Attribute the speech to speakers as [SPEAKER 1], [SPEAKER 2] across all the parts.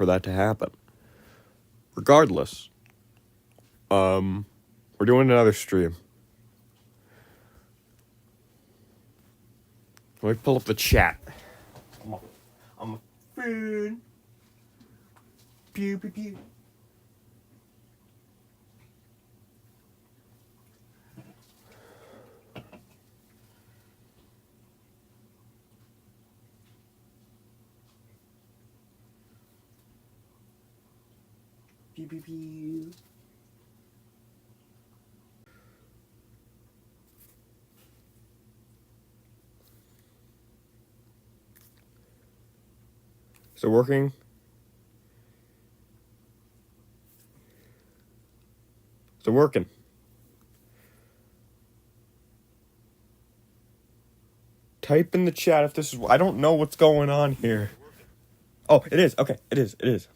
[SPEAKER 1] for that to happen. Regardless, we're doing another stream. Let me pull up the chat. I'm a fan. Pew pew pew. Pew pew pew. Is it working? Is it working? Type in the chat if this is... I don't know what's going on here. Oh, it is. Okay, it is. It is.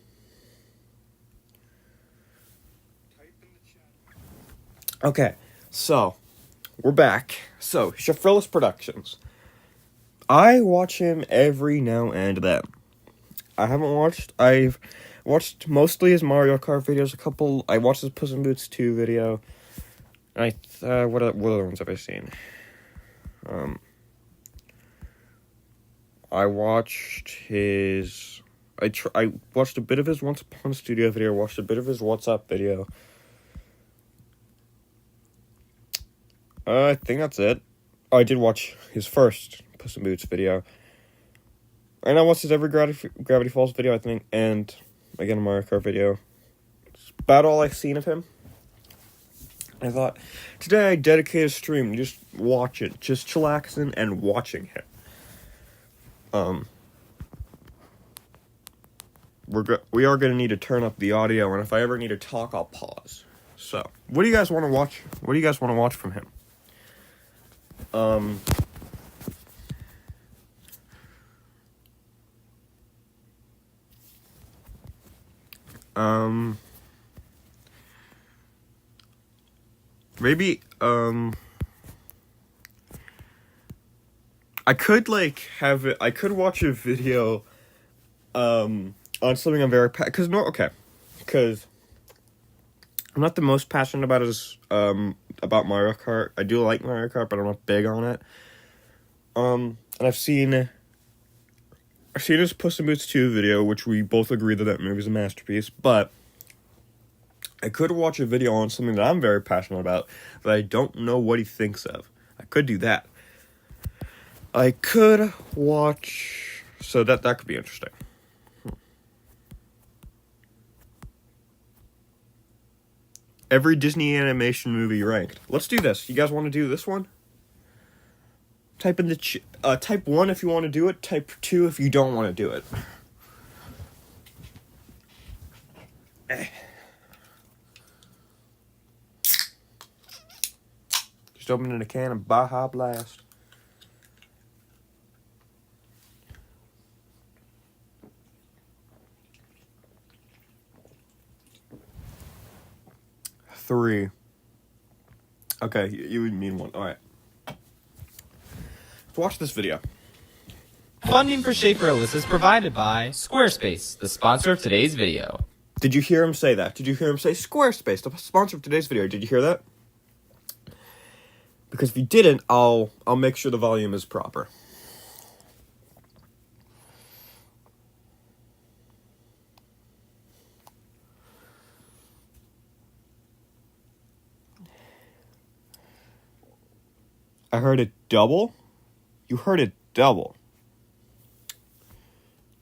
[SPEAKER 1] Okay, so we're back. So, Shafrillis Productions. I watch him every now and then. I've watched mostly his Mario Kart videos, I watched his Puss in Boots 2 video. What other ones have I seen? I watched his... I watched a bit of his Once Upon a Studio video, watched a bit of his What's Up video. I think that's it. Oh, I did watch his first Puss in Boots video. And I watched his every Gravity Falls video, I think, and again a Mario Kart video. It's about all I've seen of him. I thought, today I dedicate a stream to just watch it, just chillaxing and watching him. We are gonna need to turn up the audio, and if I ever need to talk, I'll pause. So, what do you guys want to watch? What do you guys want to watch from him? Maybe, I could, I could watch a video, on something I'm very, because I'm not the most passionate about about Mario Kart. I do like Mario Kart, but I'm not big on it. And I've seen his Puss in Boots 2 video, which we both agree that movie's a masterpiece, but I could watch a video on something that I'm very passionate about that I don't know what he thinks of. I could do that. I could watch... So that could be interesting. Every Disney animation movie ranked. Let's do this. You guys want to do this one? Type in the... type 1 if you want to do it. Type 2 if you don't want to do it. Just opening a can of Baja Blast. Three. Okay, you would mean one. Alright. Let's watch this video.
[SPEAKER 2] Funding for Shafrillis is provided by Squarespace, the sponsor of today's video.
[SPEAKER 1] Did you hear him say that? Did you hear him say Squarespace, the sponsor of today's video? Did you hear that? Because if you didn't, I'll make sure the volume is proper. I heard it double? You heard it double.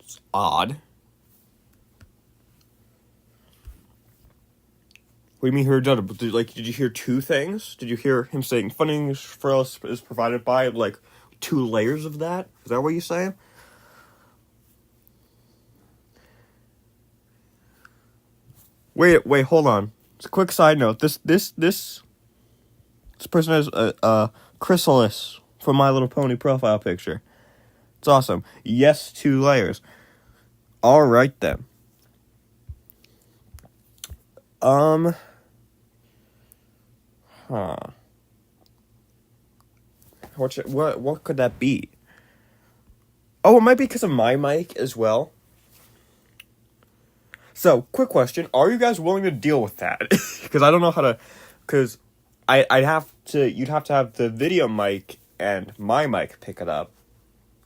[SPEAKER 1] It's odd. What do you mean heard double? Did you hear two things? Did you hear him saying funding for us is provided by, 2 layers of that? Is that what you're saying? Wait, hold on. It's a quick side note. This person has a chrysalis from My Little Pony profile picture. It's awesome. Yes, 2 layers. All right then. What could that be? Oh, it might be because of my mic as well. So, quick question: are you guys willing to deal with that? Because I don't know how to. Because I'd have to. You'd have to have the video mic and my mic pick it up.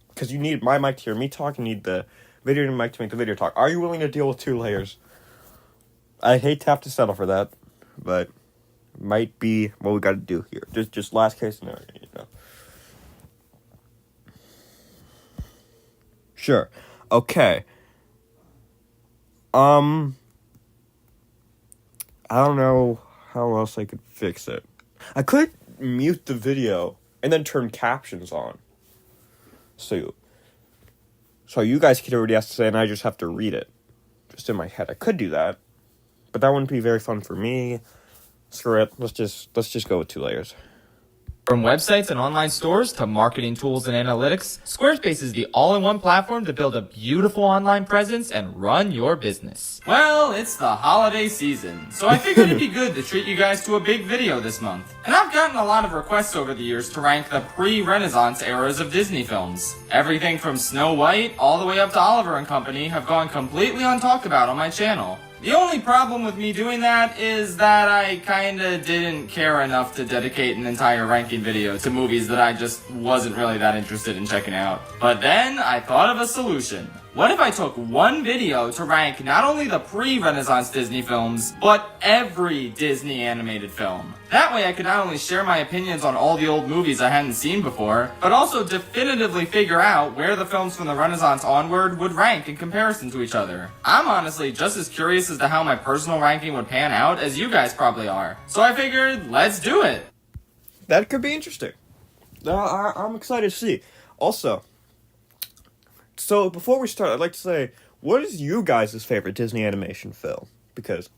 [SPEAKER 1] Because you need my mic to hear me talk. You need the video mic to make the video talk. Are you willing to deal with 2 layers? I hate to have to settle for that, but might be what we got to do here. Just last case scenario, you know. Sure. Okay. I don't know how else I could fix it. I could mute the video and then turn captions on. So you guys could already have to say, and I just have to read it. Just in my head. I could do that. But that wouldn't be very fun for me. Screw it. Let's just go with 2 layers.
[SPEAKER 2] From websites and online stores to marketing tools and analytics, Squarespace is the all-in-one platform to build a beautiful online presence and run your business. Well, it's the holiday season, so I figured it'd be good to treat you guys to a big video this month. And I've gotten a lot of requests over the years to rank the pre-Renaissance eras of Disney films. Everything from Snow White all the way up to Oliver and Company have gone completely untalked about on my channel. The only problem with me doing that is that I kinda didn't care enough to dedicate an entire ranking video to movies that I just wasn't really that interested in checking out. But then I thought of a solution. What if I took one video to rank not only the pre-Renaissance Disney films, but every Disney animated film? That way I could not only share my opinions on all the old movies I hadn't seen before, but also definitively figure out where the films from the Renaissance onward would rank in comparison to each other. I'm honestly just as curious as to how my personal ranking would pan out as you guys probably are. So I figured, let's do it!
[SPEAKER 1] That could be interesting. I'm excited to see. Also, so before we start, I'd like to say, what is you guys' favorite Disney animation film? Because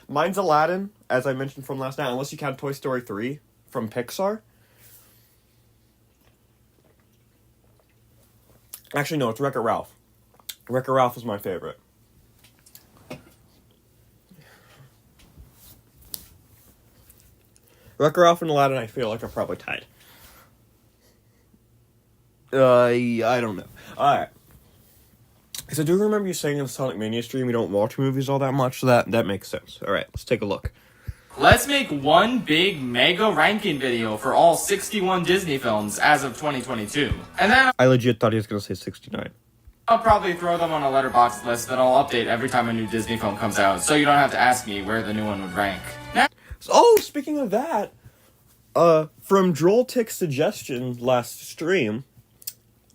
[SPEAKER 1] mine's Aladdin, as I mentioned from last night, unless you count Toy Story 3 from Pixar. Actually, no, it's Wreck-It Ralph. Wreck-It Ralph is my favorite. Wreck-It Ralph and Aladdin, I feel like, are probably tied. I don't know. Alright. Because I do remember you saying in the Sonic Mania stream you don't watch movies all that much, so that makes sense. Alright, let's take a look.
[SPEAKER 2] Let's make one big mega ranking video for all 61 Disney films as of 2022. And then
[SPEAKER 1] I legit thought he was going to say 69.
[SPEAKER 2] I'll probably throw them on a letterbox list that I'll update every time a new Disney film comes out, so you don't have to ask me where the new one would rank.
[SPEAKER 1] Oh, speaking of that, from Drolltick's suggestion last stream,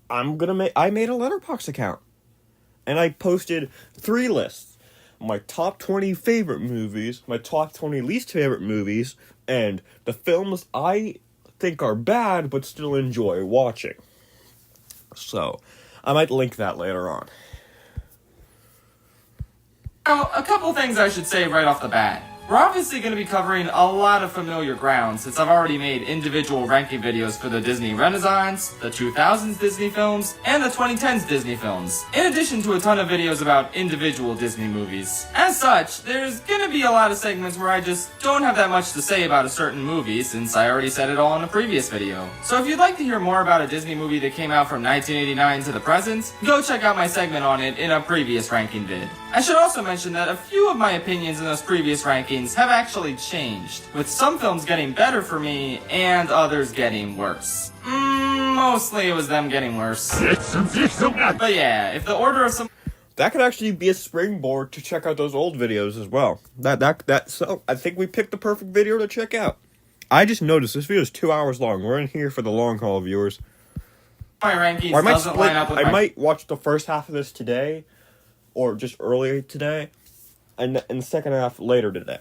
[SPEAKER 1] I made a Letterboxd account. And I posted 3 lists. My top 20 favorite movies, my top 20 least favorite movies, and the films I think are bad but still enjoy watching. So, I might link that later on.
[SPEAKER 2] Now, a couple things I should say right off the bat. We're obviously going to be covering a lot of familiar ground since I've already made individual ranking videos for the Disney Renaissance, the 2000s Disney films, and the 2010s Disney films, in addition to a ton of videos about individual Disney movies. As such, there's going to be a lot of segments where I just don't have that much to say about a certain movie since I already said it all in a previous video. So if you'd like to hear more about a Disney movie that came out from 1989 to the present, go check out my segment on it in a previous ranking vid. I should also mention that a few of my opinions in those previous rankings have actually changed, with some films getting better for me and others getting worse. Mostly it was them getting worse. But yeah, if the order of some...
[SPEAKER 1] That could actually be a springboard to check out those old videos as well. So I think we picked the perfect video to check out. I just noticed this video is 2 hours long. We're in here for the long haul, viewers.
[SPEAKER 2] My rankings doesn't line up with
[SPEAKER 1] I might watch the first half of this today, or just earlier today, and the second half later today.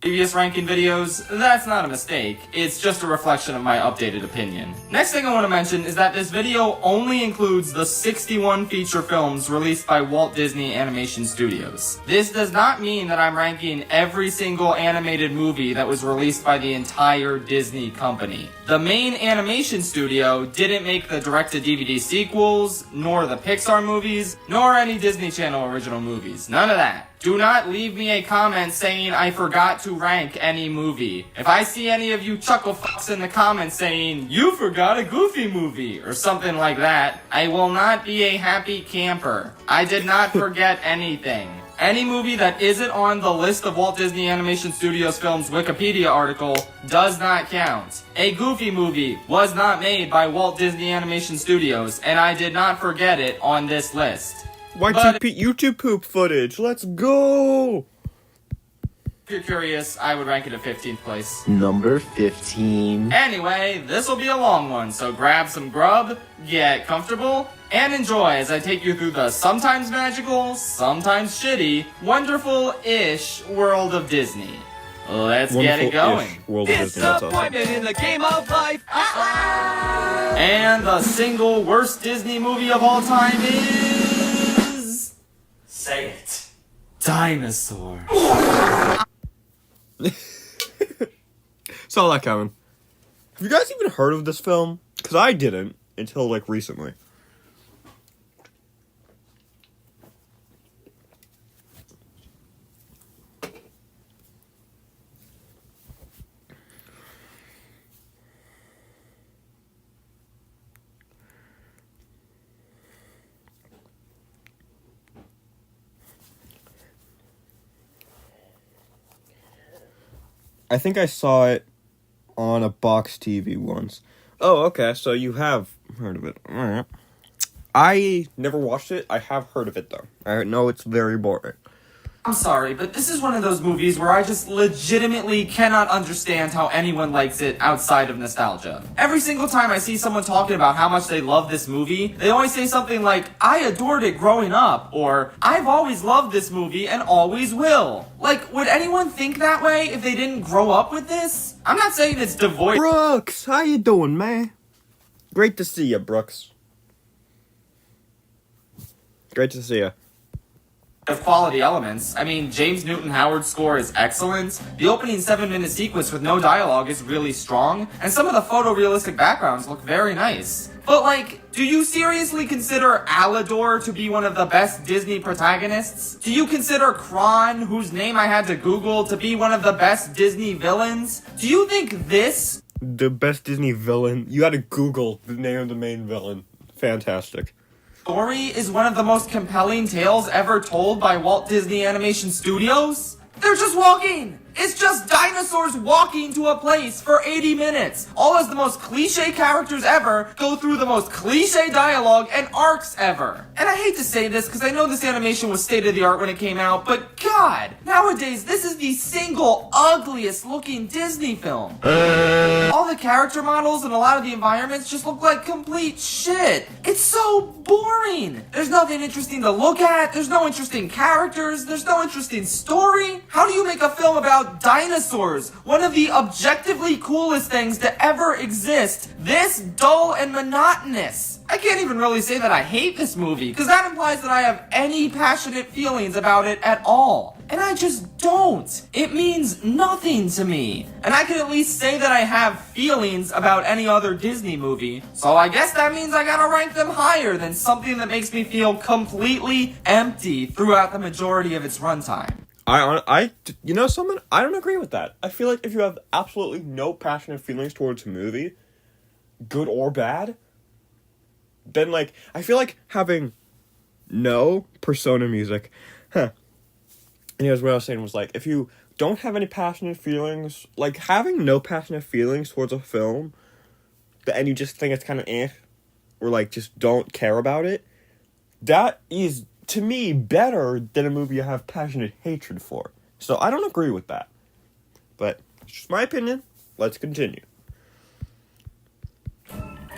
[SPEAKER 2] Previous ranking videos, that's not a mistake, it's just a reflection of my updated opinion. Next thing I want to mention is that this video only includes the 61 feature films released by Walt Disney Animation Studios. This does not mean that I'm ranking every single animated movie that was released by the entire Disney company. The main animation studio didn't make the direct-to-DVD sequels, nor the Pixar movies, nor any Disney Channel original movies. None of that. Do not leave me a comment saying I forgot to rank any movie. If I see any of you chuckle fucks in the comments saying, you forgot a Goofy movie, or something like that, I will not be a happy camper. I did not forget anything. Any movie that isn't on the list of Walt Disney Animation Studios films Wikipedia article does not count. A Goofy movie was not made by Walt Disney Animation Studios, and I did not forget it on this list.
[SPEAKER 1] YTP YouTube poop footage. Let's go.
[SPEAKER 2] If you're curious, I would rank it at 15th place.
[SPEAKER 3] Number 15.
[SPEAKER 2] Anyway, this will be a long one, so grab some grub, get comfortable, and enjoy as I take you through the sometimes magical, sometimes shitty, wonderful-ish world of Disney. Let's get it going.
[SPEAKER 1] World of Disney. That's awesome.
[SPEAKER 2] in the game of life. And the single worst Disney movie of all time is... Say it. Dinosaur.
[SPEAKER 1] Saw that coming. Have you guys even heard of this film? Because I didn't until like recently. I think I saw it on a box TV once. Oh, okay, so you have heard of it. Alright. I never watched it. I have heard of it, though. I know it's very boring.
[SPEAKER 2] I'm sorry, but this is one of those movies where I just legitimately cannot understand how anyone likes it outside of nostalgia. Every single time I see someone talking about how much they love this movie, they always say something like, I adored it growing up, or I've always loved this movie and always will. Like, would anyone think that way if they didn't grow up with this? I'm not saying it's devoid
[SPEAKER 1] Brooks, how you doing, man? Great to see you, Brooks. Great to see you.
[SPEAKER 2] of quality elements. I mean, James Newton Howard's score is excellent, the opening 7-minute sequence with no dialogue is really strong, and some of the photorealistic backgrounds look very nice. But like, do you seriously consider Alador to be one of the best Disney protagonists? Do you consider Kron, whose name I had to Google, to be one of the best Disney villains? Do you think this...
[SPEAKER 1] The best Disney villain? You had to Google the name of the main villain. Fantastic.
[SPEAKER 2] story is one of the most compelling tales ever told by Walt Disney Animation Studios? They're just walking! It's just dinosaurs walking to a place for 80 minutes, all as the most cliche characters ever go through the most cliche dialogue and arcs ever. And I hate to say this because I know this animation was state of the art when it came out, but God, nowadays this is the single ugliest looking Disney film. All the character models and a lot of the environments just look like complete shit. It's so boring. There's nothing interesting to look at, there's no interesting characters, there's no interesting story. How do you make a film about dinosaurs, one of the objectively coolest things to ever exist, this dull and monotonous? I can't even really say that I hate this movie, because that implies that I have any passionate feelings about it at all. And I just don't. It means nothing to me. And I can at least say that I have feelings about any other Disney movie, so I guess that means I gotta rank them higher than something that makes me feel completely empty throughout the majority of its runtime.
[SPEAKER 1] You know something? I don't agree with that. I feel like if you have absolutely no passionate feelings towards a movie, good or bad, then like, I feel like having no Persona music, And here's what I was saying was like, if you don't have any passionate feelings, like having no passionate feelings towards a film, and you just think it's kind of or like just don't care about it, that is, to me, better than a movie you have passionate hatred for. So I don't agree with that. But it's just my opinion. Let's continue.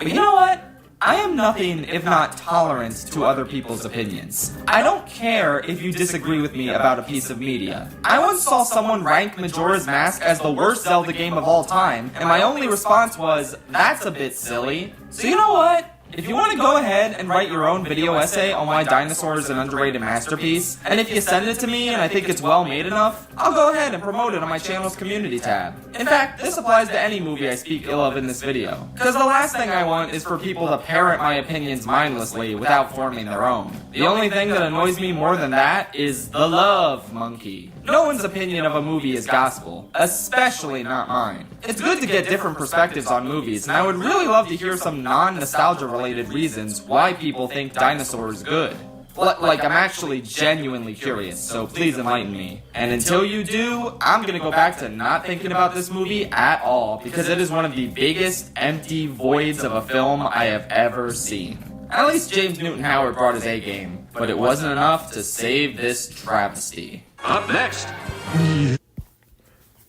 [SPEAKER 2] You know what? I am nothing if not tolerant to other people's opinions. I don't care if you disagree with me about a piece of media. I once saw someone rank Majora's Mask as the worst Zelda game of all time, and my only response was, that's a bit silly. So you know what? If you want to go ahead and write your own video essay on why Dinosaur is an underrated masterpiece, and if you send it to me and I think it's well made enough, I'll go ahead and promote it on my channel's community tab. In fact, this applies to any movie I speak ill of in this video. Because the last thing I want is for people to parrot my opinions mindlessly without forming their own. The only thing that annoys me more than that is the love monkey. No one's opinion of a movie is gospel, especially not mine. It's good to get different perspectives on movies, and I would really love to hear some non-nostalgia related reasons why people think Dinosaur is good. Like, I'm actually genuinely curious, so please enlighten me. And until you do, I'm gonna go back to not thinking about this movie at all, because it is one of the biggest empty voids of a film I have ever seen. At least James Newton Howard brought his A game, but it wasn't enough to save this travesty.
[SPEAKER 4] Up next.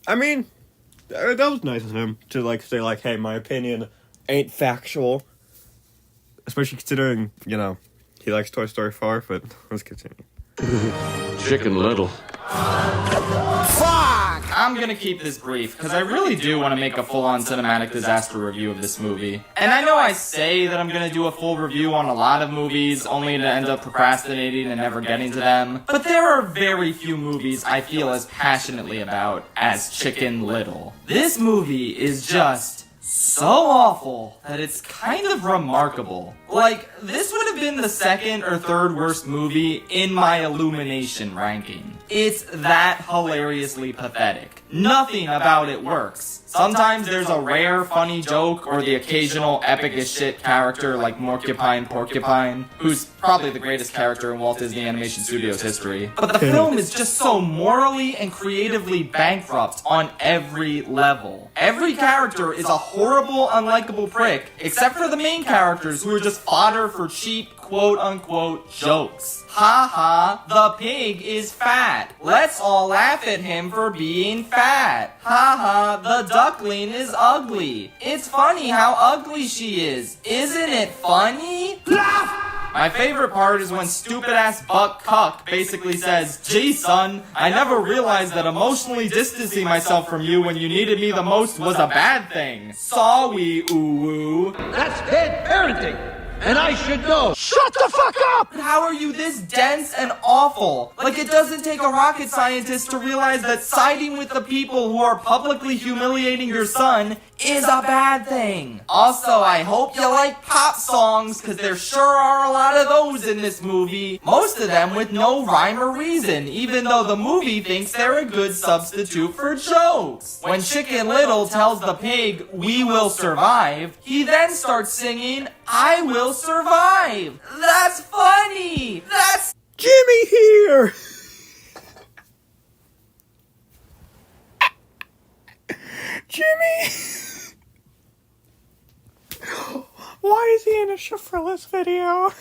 [SPEAKER 1] I mean, that was nice of him to, like, say, like, hey, my opinion ain't factual. Especially considering, you know, he likes Toy Story 4, but let's continue.
[SPEAKER 4] Chicken Little.
[SPEAKER 2] I'm gonna keep this brief, because I really do want to make a full-on cinematic disaster review of this movie. And I know I say that I'm gonna do a full review on a lot of movies, only to end up procrastinating and never getting to them. But there are very few movies I feel as passionately about as Chicken Little. This movie is just so awful that it's kind of remarkable. Like, this would have been the second or third worst movie in my Illumination ranking. It's that hilariously pathetic. Nothing about it works. Sometimes there's a rare funny joke or the occasional epic as shit character like Morcupine Porcupine, who's probably the greatest character in Walt Disney Animation Studios history. But the film is just so morally and creatively bankrupt on every level. Every character is a horrible, unlikable prick, except for the main characters who are just fodder for cheap, quote-unquote jokes. Ha ha, the pig is fat. Let's all laugh at him for being fat. Ha ha, the duckling is ugly. It's funny how ugly she is. Isn't it funny? Laugh! My favorite part is when stupid-ass Buck Cuck basically says, "Gee, son, I never realized that emotionally distancing myself from you when you needed me the most was a bad thing. Sorry, ooh-woo."
[SPEAKER 5] That's bad parenting, and I should know.
[SPEAKER 4] Shut the fuck up!
[SPEAKER 2] How are you this dense and awful? Like, it doesn't take a rocket scientist to realize that siding with the people who are publicly humiliating your son is a bad thing. Also, I hope you like pop songs, because there sure are a lot of those in this movie. Most of them with no rhyme or reason, even though the movie thinks they're a good substitute for jokes. When Chicken Little tells the pig, "We will survive," he then starts singing, "I will survive." That's funny! That's
[SPEAKER 1] Jimmy here! Jimmy! Why is he in a Shafrillas video?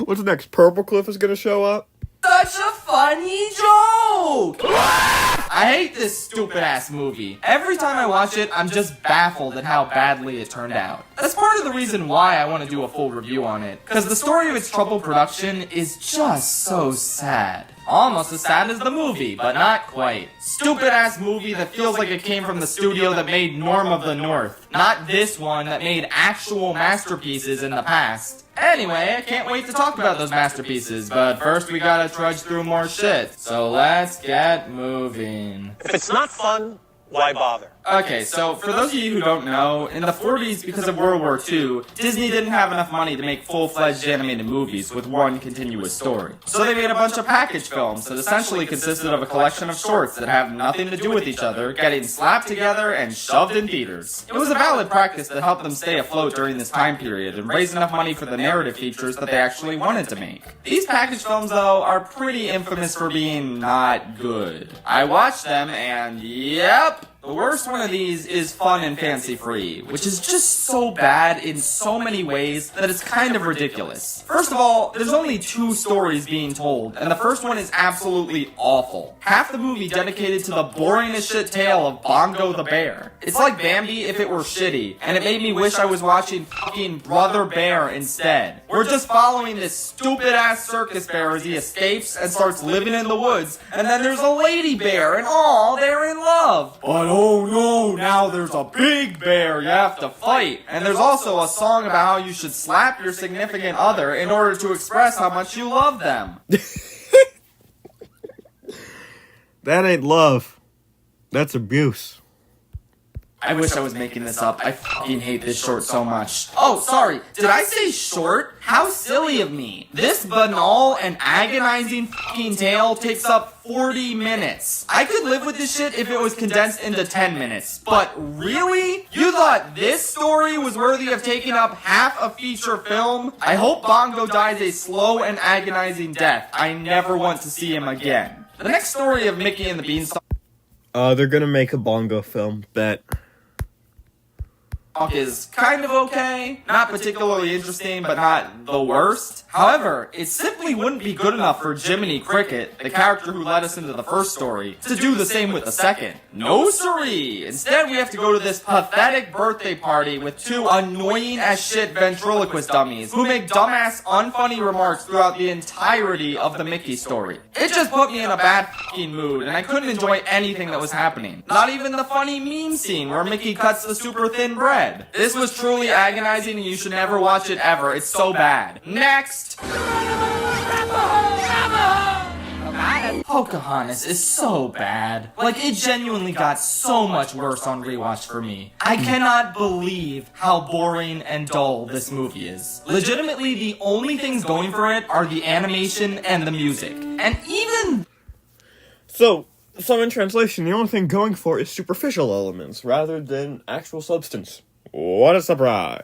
[SPEAKER 1] What's next? Purple Cliff is gonna show up?
[SPEAKER 2] such a funny joke! I hate this stupid-ass movie. Every time I watch it, I'm just baffled at how badly it turned out. That's part of the reason why I want to do a full review on it, because the story of its troubled production is just so sad. Almost as sad as the movie, but not quite. Stupid-ass movie that feels like it came from the studio that made Norm of the North, not this one that made actual masterpieces in the past. Anyway, I can't wait to talk about those masterpieces, but first we gotta trudge through more shit. So let's get moving.
[SPEAKER 6] If it's not fun, why bother?
[SPEAKER 2] Okay, so for those of you who don't know, in the 40s, because of World War II, Disney didn't have enough money to make full-fledged animated movies with one continuous story. So they made a bunch of package films that essentially consisted of a collection of shorts that have nothing to do with each other, getting slapped together and shoved in theaters. It was a valid practice that helped them stay afloat during this time period and raise enough money for the narrative features that they actually wanted to make. These package films, though, are pretty infamous for being not good. I watched them and, yep, the worst one of these is Fun and Fancy Free, which is just so bad in so many ways that it's kind of ridiculous. First of all, there's only 2 stories being told, and the first one is absolutely awful. Half the movie dedicated to the boring as shit tale of Bongo the Bear. It's like Bambi if it were shitty, and it made me wish I was watching fucking Brother Bear instead. We're just following this stupid ass circus bear as he escapes and starts living in the woods, and then there's a lady bear, and aw, they're in love. But oh no, now there's a big bear you have to fight. And there's also a song about how you should slap your significant other in order to express how much you love them.
[SPEAKER 1] That ain't love. That's abuse.
[SPEAKER 2] I wish I was making this up. I fucking hate this short so much. Oh, sorry. Did I say short? How silly of me. This banal and agonizing fucking tale takes up 40 minutes. I could live with this shit if it was condensed into 10 minutes. But really? You thought this story was worthy of taking up half a feature film? I hope Bongo dies a slow and agonizing death. I never want to see him again. The next story of Mickey and the Beanstalk
[SPEAKER 1] They're gonna make a Bongo film, bet.
[SPEAKER 2] is kind of okay, not particularly interesting, but not the worst. However, it simply wouldn't be good enough for Jiminy Cricket, the character who led us into the first story, to do the same with the second. No siree! Instead, we have to go to this pathetic birthday party with two annoying as shit ventriloquist dummies who make dumbass, unfunny remarks throughout the entirety of the Mickey story. It just put me in a bad fucking mood, and I couldn't enjoy anything that was happening. Not even the funny meme scene where Mickey cuts the super thin bread. This was truly agonizing and you should never watch it ever. It's so bad. Next! Pocahontas is so bad. Like, it genuinely got so much worse on rewatch for me. I cannot believe how boring and dull this movie is. Legitimately, the only things going for it are the animation and the music. And even
[SPEAKER 1] So in translation, the only thing going for is superficial elements rather than actual substance. What a surprise.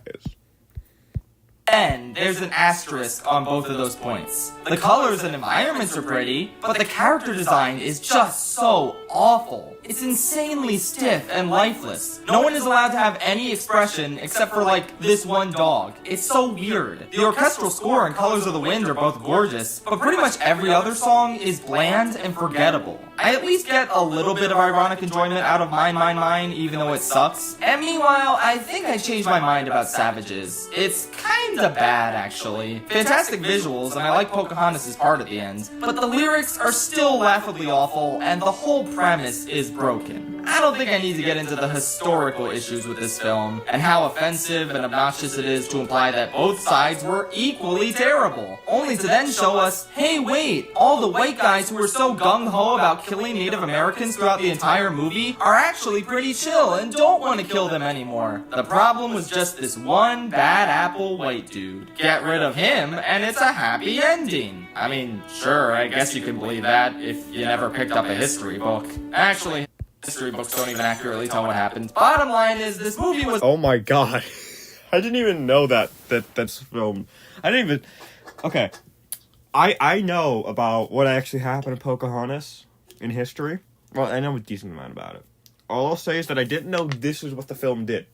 [SPEAKER 2] then, there's an asterisk on both of those points. The colors and environments are pretty, but the character design is just so awful. It's insanely stiff and lifeless. No one is allowed to have any expression except for, like, this one dog. It's so weird. The orchestral score and Colors of the Wind are both gorgeous, but pretty much every other song is bland and forgettable. I at least get a little bit of ironic enjoyment out of Mine, Mine, Mine, even though it sucks. And meanwhile, I think I changed my mind about Savages. It's kinda bad, actually. Fantastic visuals, and I like Pocahontas' part at the end, but the lyrics are still laughably awful, and the whole premise is broken. I don't think I need to get into the historical issues with this film, and how offensive and obnoxious it is to imply that both sides were equally terrible, only to then show us, hey wait, all the white guys who were so gung-ho about killing Native Americans throughout the entire movie are actually pretty chill and don't want to kill them anymore. The problem was just this one bad apple white dude. Get rid of him, and it's a happy ending. I mean, sure, I guess you can believe that if you never picked up a history book. Actually, history books don't even accurately tell what happened. Bottom line is, this movie was—
[SPEAKER 1] Oh my god. I didn't even know that's film. I didn't even... Okay. I know about what actually happened to Pocahontas in history. Well, I know a decent amount about it. All I'll say is that I didn't know this is what the film did.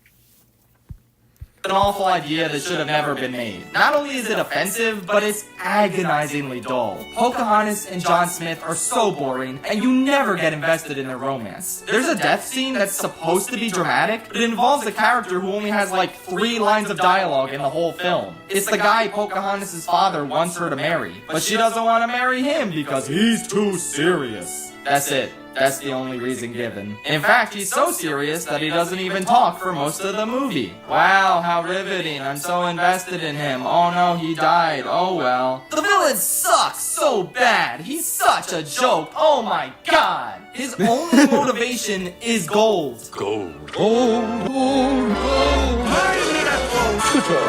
[SPEAKER 2] an awful idea that should have never been made. Not only is it offensive, but it's agonizingly dull. Pocahontas and John Smith are so boring, and you never get invested in their romance. There's a death scene that's supposed to be dramatic, but it involves a character who only has like 3 lines of dialogue in the whole film. It's the guy Pocahontas' father wants her to marry, but she doesn't want to marry him because he's too serious. That's it. That's the only reason given. In fact, he's so serious that he doesn't even talk for most of the movie. Wow, how riveting. I'm so invested in him. Oh no, he died. Oh well. The villain sucks so bad. He's such a joke. Oh my god. His only motivation is gold.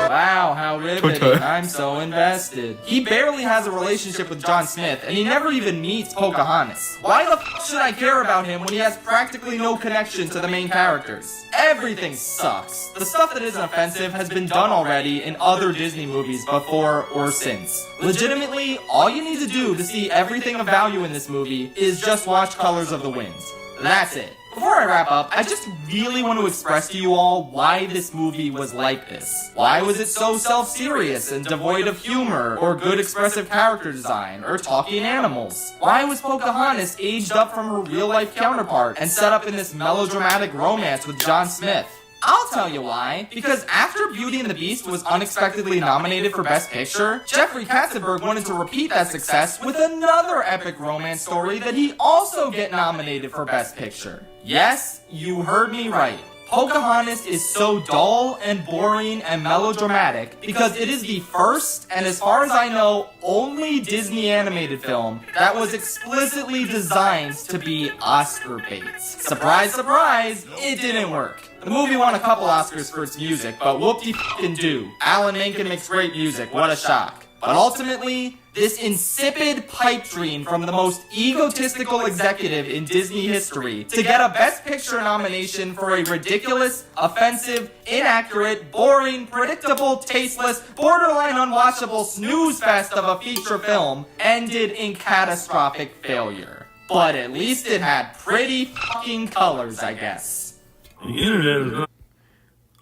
[SPEAKER 2] Wow, how riveting. I'm so invested. He barely has a relationship with John Smith, and he never even meets Pocahontas. Why the f should I care about him when he has practically no connection to the main characters? Everything sucks. The stuff that isn't offensive has been done already in other Disney movies before or since. Legitimately, all you need to do to see everything of value in this movie is just watch Colors of the Wind. That's it. Before I wrap up, I just really want to express to you all why this movie was like this. Why was it so self-serious and devoid of humor, or good expressive character design, or talking animals? Why was Pocahontas aged up from her real-life counterpart and set up in this melodramatic romance with John Smith? I'll tell you why. Because after Beauty and the Beast was unexpectedly nominated for Best Picture, Jeffrey Katzenberg wanted to repeat that success with another epic romance story that he also get nominated for Best Picture. Yes, you heard me right. Pocahontas is so dull and boring and melodramatic because it is the first, and as far as I know, only Disney animated film that was explicitly designed to be Oscar bait. Surprise, surprise, it didn't work. The movie won a couple Oscars for its music, but whoop-de-f***ing-do. Alan Menken makes great music, what a shock. But ultimately, this insipid pipe dream from the most egotistical executive in Disney history to get a Best Picture nomination for a ridiculous, offensive, inaccurate, boring, predictable, tasteless, borderline unwatchable snooze fest of a feature film ended in catastrophic failure. But at least it had pretty fucking colors, I guess.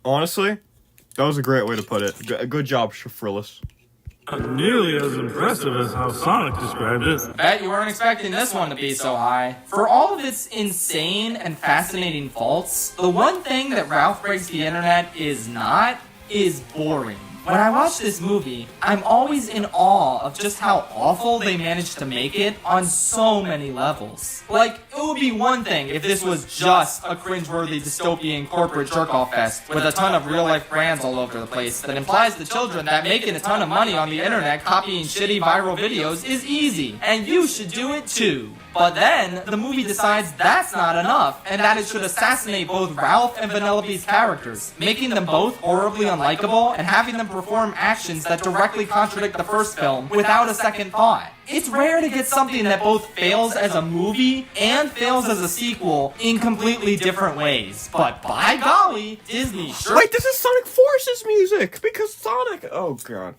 [SPEAKER 1] Honestly, that was a great way to put it. Good job, Shafrillis.
[SPEAKER 7] Not nearly as impressive as how Sonic described it.
[SPEAKER 2] Bet you weren't expecting this one to be so high. For all of its insane and fascinating faults, the one thing that Ralph Breaks the Internet is not is boring. When I watch this movie, I'm always in awe of just how awful they managed to make it on so many levels. Like, it would be one thing if this was just a cringeworthy dystopian corporate jerk-off fest with a ton of real-life brands all over the place that implies to children that making a ton of money on the internet copying shitty viral videos is easy, and you should do it too. But then, the movie decides that's not enough, and that it should assassinate both Ralph and Vanellope's characters, making them both horribly unlikable and having them perform actions that directly contradict the first film without a second thought. It's rare to get something that both fails as a movie and fails as a sequel in completely different ways. But by golly, Disney sure
[SPEAKER 1] Wait, this is Sonic Force's music! Because Sonic... Oh, God.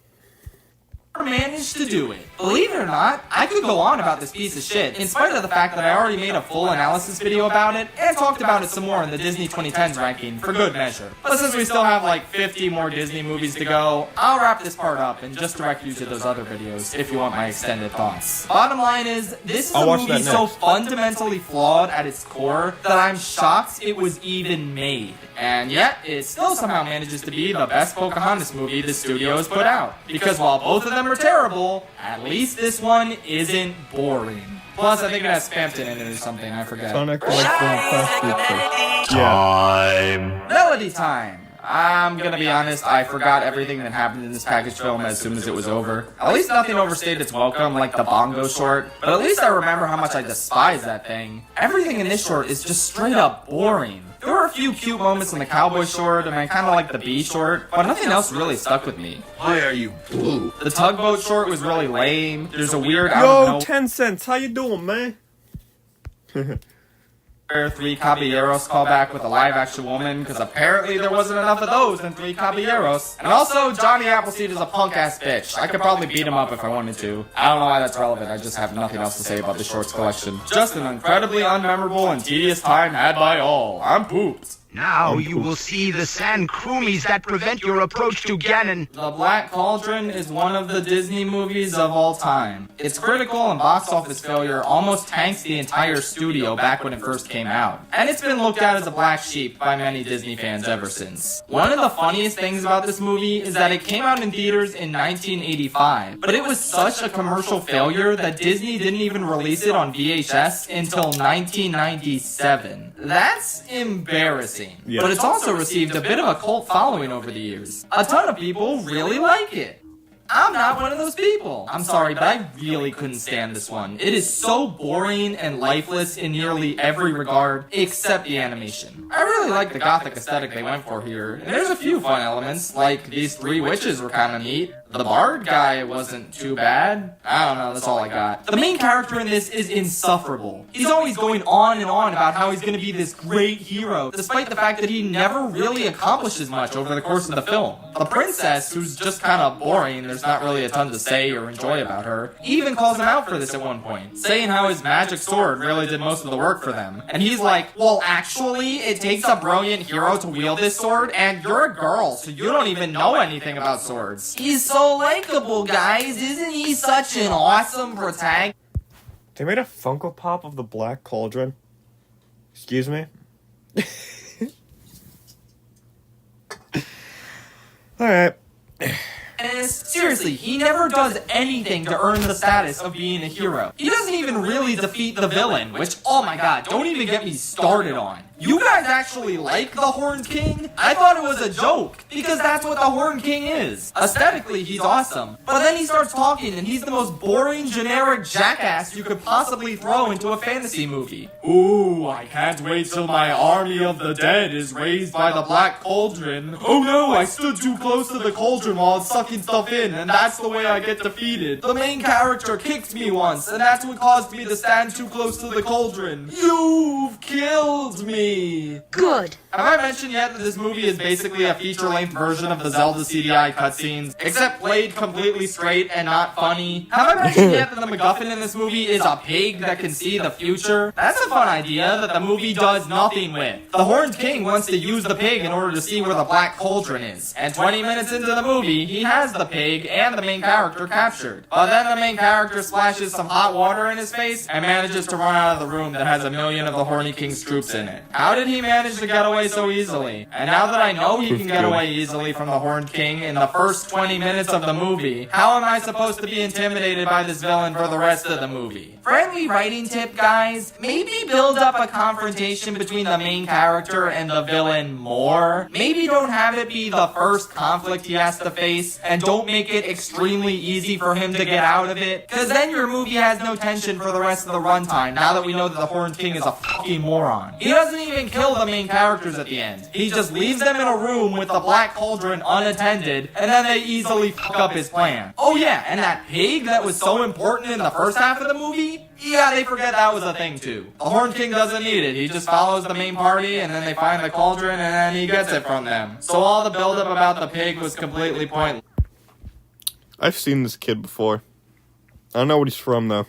[SPEAKER 2] managed to do it. Believe it or not, I could go on about this piece of shit, in spite of the fact that I already made a full analysis video about it, and talked about it some more in the Disney 2010s ranking, for good measure. But since we still have like 50 more Disney movies to go, I'll wrap this part up and just direct you to those other videos if you want my extended thoughts. Bottom line is, this is
[SPEAKER 1] I'll
[SPEAKER 2] a
[SPEAKER 1] watch
[SPEAKER 2] movie
[SPEAKER 1] that
[SPEAKER 2] so
[SPEAKER 1] next.
[SPEAKER 2] fundamentally flawed at its core that I'm shocked it was even made. And yet, it still somehow manages to be the best Pocahontas movie the studio has put out. Because while both of them are terrible, at least this one isn't boring. Plus, I think it has Spampton in it or something, I forget.
[SPEAKER 1] Sonic like the fast food place. Yeah.
[SPEAKER 2] Melody time! I'm gonna be honest, I forgot everything that happened in this package film as soon as it was over. At least nothing overstayed its welcome, like the bongo short, but at least I remember how much I despise that thing. Everything in this short is just straight up boring. There were a few cute moments in the cowboy short, and I kinda like the bee short, but nothing else really stuck with me.
[SPEAKER 4] Why are you blue?
[SPEAKER 2] The tugboat short was really lame. There's a weird out
[SPEAKER 1] Yo,
[SPEAKER 2] of
[SPEAKER 1] 10 cents, how you doing, man?
[SPEAKER 2] nowhere Three Caballeros callback with a live action woman, because apparently there wasn't enough of those in Three Caballeros. And also, Johnny Appleseed is a punk ass bitch. I could probably beat him up if I wanted to. I don't know why that's relevant, I just have nothing else to say about the shorts collection. Just an incredibly unmemorable and tedious time had by all. I'm pooped.
[SPEAKER 8] Now you will see the sand kroomies that prevent your approach to Ganon.
[SPEAKER 2] The Black Cauldron is one of the Disney movies of all time. Its critical and box office failure almost tanks the entire studio back when it first came out. And it's been looked at as a black sheep by many Disney fans ever since. One of the funniest things about this movie is that it came out in theaters in 1985, but it was such a commercial failure that Disney didn't even release it on VHS until 1997. That's embarrassing.
[SPEAKER 1] Yeah.
[SPEAKER 2] But it's also received a bit of a cult following over the years. A ton of people really like it. I'm not one of those people. I'm sorry, but I really couldn't stand this one. It is so boring and lifeless in nearly every regard, except the animation. I really like the gothic aesthetic they went for here, and there's a few fun elements, like these three witches were kinda neat. The bard guy wasn't too bad. I don't know, that's all I got. The main character in this is insufferable. He's always going on and on about how he's gonna be this great hero, despite the fact that he never really accomplishes much over the course of the film. The princess, who's just kinda boring, there's not really a ton to say or enjoy about her, even calls him out for this at one point, saying how his magic sword really did most of the work for them. And he's like, well, actually, it takes a brilliant hero to wield this sword, and you're a girl, so you don't even know anything about swords. He's so likable, guys. Isn't he such an awesome protagonist?
[SPEAKER 1] They made a Funko Pop of the Black Cauldron. Excuse me? Alright.
[SPEAKER 2] antagonist, seriously, he never does anything to earn the status of being a hero. He doesn't even really defeat the villain, which, oh my god, don't even get me started on. You guys actually like the Horned King? I thought it was a joke, because that's what the Horned King is. Aesthetically, he's awesome. But then he starts talking, and he's the most boring, generic jackass you could possibly throw into a fantasy movie. Ooh, I can't wait till my army of the dead is raised by the Black Cauldron. Oh no, I stood too close to the cauldron while it's sucking stuff in, and that's the way I get defeated. The main character kicked me once, and that's what caused me to stand too close to the cauldron. You've killed me.
[SPEAKER 9] Good.
[SPEAKER 2] Have I mentioned yet that this movie is basically a feature-length version of the Zelda CDI cutscenes, except played completely straight and not funny? Have I mentioned yet that the MacGuffin in this movie is a pig that can see the future? That's a fun idea that the movie does nothing with. The Horned King wants to use the pig in order to see where the Black Cauldron is, and 20 minutes into the movie, he has the pig and the main character captured. But then the main character splashes some hot water in his face and manages to run out of the room that has 1 million of the Horny King's troops in it. How did he manage to get away so easily? And now that I know he can get away easily from the Horned King in the first 20 minutes of the movie, how am I supposed to be intimidated by this villain for the rest of the movie? Friendly writing tip, guys, maybe build up a confrontation between the main character and the villain more. Maybe don't have it be the first conflict he has to face, and don't make it extremely easy for him to get out of it, cause then your movie has no tension for the rest of the runtime, now that we know that the Horned King is a fucking moron. He doesn't even kill the main characters at the end. He just leaves them in a room with the Black Cauldron unattended, and then they easily fuck up his plan. Oh yeah, and that pig that was so important in the first half of the movie? Yeah, they forget that was a thing too. The Horned King doesn't need it. He just follows the main party, and then they find the cauldron, and then he gets it from them. So all the buildup about the pig was completely pointless.
[SPEAKER 1] I've seen this kid before. I don't know what he's from, though.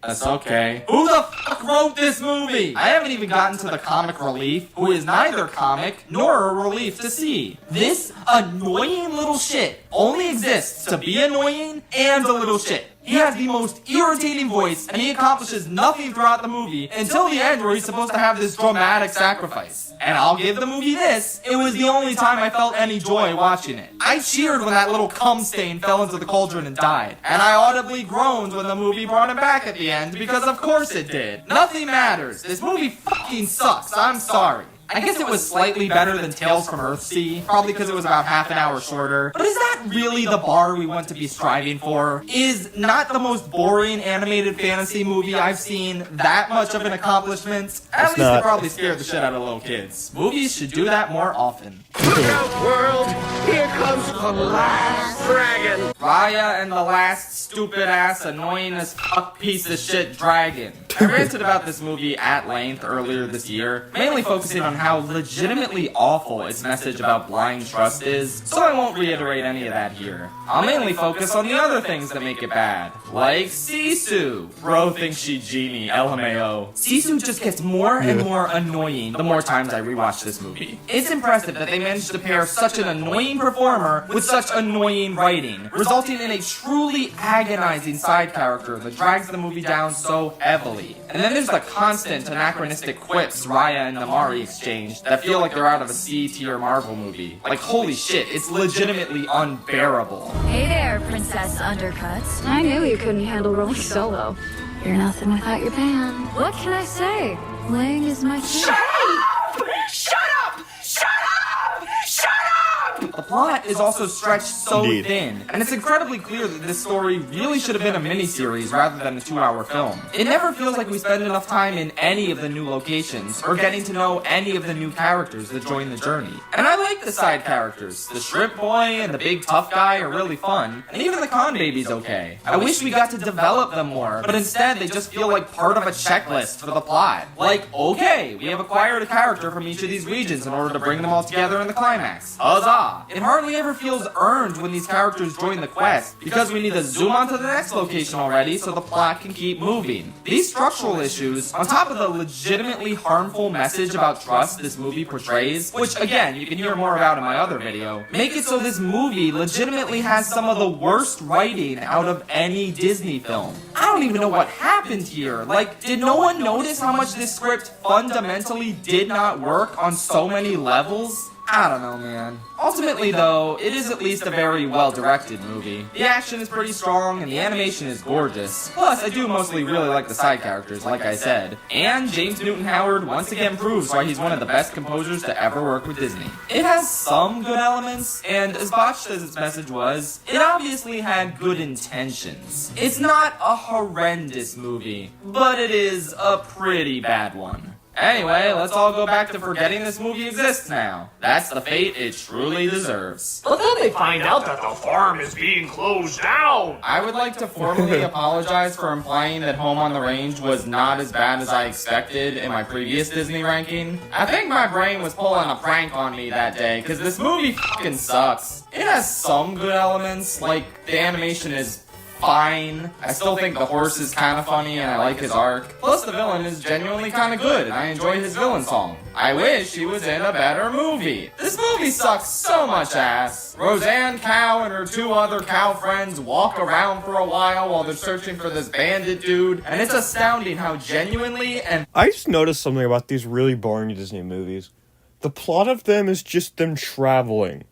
[SPEAKER 2] That's okay. Who the fuck wrote this movie? I haven't even gotten to the comic relief, who is neither comic nor a relief to see. This annoying little shit only exists to be annoying and a little shit. He has the most irritating voice, and he accomplishes nothing throughout the movie until the end where he's supposed to have this dramatic sacrifice. And I'll give the movie this, it was the only time I felt any joy watching it. I cheered when that little cum stain fell into the cauldron and died. And I audibly groaned when the movie brought him back at the end, because of course it did. Nothing matters. This movie fucking sucks. I'm sorry. I guess it was slightly better than Tales from Earthsea, probably because it was about half an hour shorter. But is that really the bar we want to be striving for? Is not the most boring animated fantasy movie I've seen that much of an accomplishment? At least it probably scared the shit out of little kids. Movies should do that more often.
[SPEAKER 4] Look out, world! Here comes the last dragon!
[SPEAKER 2] Raya and the last stupid-ass, annoying-as-fuck piece of shit dragon. I ranted about this movie at length earlier this year, mainly focusing on how legitimately awful its message about blind trust is, so I won't reiterate any of that here. I'll mainly focus on the other things that make it bad, like Sisu. Bro thinks she genie, LMAO. Sisu just gets more and more annoying the more times I rewatch this movie. It's impressive that they managed to pair such an annoying performer with such annoying writing, resulting in a truly agonizing side character that drags the movie down so heavily. And then there's the constant anachronistic quips Raya and Namari exchange that feel like they're out of a C-tier Marvel movie. Like, holy shit, it's legitimately unbearable.
[SPEAKER 9] Hey there, Princess Undercuts. I knew you couldn't handle rolling solo. You're nothing without your band. What can I say? Playing is my thing.
[SPEAKER 2] Shut up! Shut up! Shut up! Shut up! The plot is also stretched so thin, and it's incredibly clear that this story really should have been a miniseries rather than a 2-hour film. It never feels like we spend enough time in any of the new locations, or getting to know any of the new characters that join the journey. And I like the side characters. The shrimp boy and the big tough guy are really fun, and even the con baby's okay. I wish we got to develop them more, but instead they just feel like part of a checklist for the plot. Like, okay, we have acquired a character from each of these regions in order to bring them all together in the climax. Huzzah! It hardly ever feels earned when these characters join the quest, because we need to zoom on to the next location already so the plot can keep moving. These structural issues, on top of the legitimately harmful message about trust this movie portrays, which again, you can hear more about in my other video, make it so this movie legitimately has some of the worst writing out of any Disney film. I don't even know what happened here. Like, did no one notice how much this script fundamentally did not work on so many levels? I don't know, man. Ultimately, though, it is at least a very well-directed movie. The action is pretty strong, and the animation is gorgeous. Plus, I do mostly really like the side characters, like I said. And James Newton Howard once again proves why he's one of the best composers to ever work with Disney. It has some good elements, and as botched as its message was, it obviously had good intentions. It's not a horrendous movie, but it is a pretty bad one. Anyway, let's all go back to forgetting this movie exists now. That's the fate it truly deserves.
[SPEAKER 4] But then they find out that the farm is being closed down.
[SPEAKER 2] I would like to formally apologize for implying that Home on the Range was not as bad as I expected in my previous Disney ranking. I think my brain was pulling a prank on me that day, because this movie fucking sucks. It has some good elements, like the animation is fine. I still think the horse is kind of funny and I like his arc. Plus the villain is genuinely kind of good and I enjoy his villain song. I wish he was in a better movie. This movie sucks so much ass. Roseanne Cow and her two other cow friends walk around for a while they're searching for this bandit dude, and it's astounding how genuinely and
[SPEAKER 1] I just noticed something about these really boring Disney movies. The plot of them is just them traveling.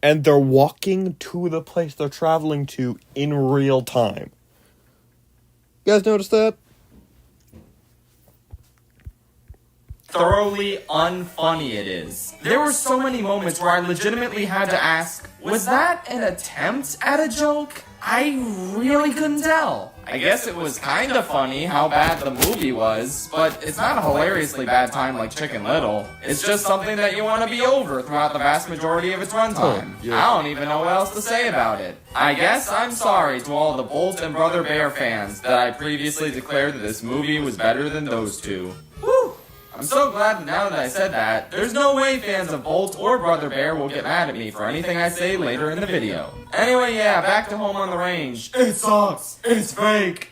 [SPEAKER 1] And they're walking to the place they're traveling to in real time. You guys notice that?
[SPEAKER 2] thoroughly unfunny it is. There were so many moments where I legitimately had to ask, was that an attempt at a joke? I really couldn't tell. I guess it was kind of funny how bad the movie was, but it's not a hilariously bad time like Chicken Little. It's just something that you want to be over throughout the vast majority of its runtime. I don't even know what else to say about it. I guess I'm sorry to all the Bolt and Brother Bear fans that I previously declared that this movie was better than those two. Whew! I'm so glad that now that I said that, there's no way fans of Bolt or Brother Bear will get mad at me for anything I say later in the video. Anyway, yeah, back to Home on the Range. It sucks. It's fake.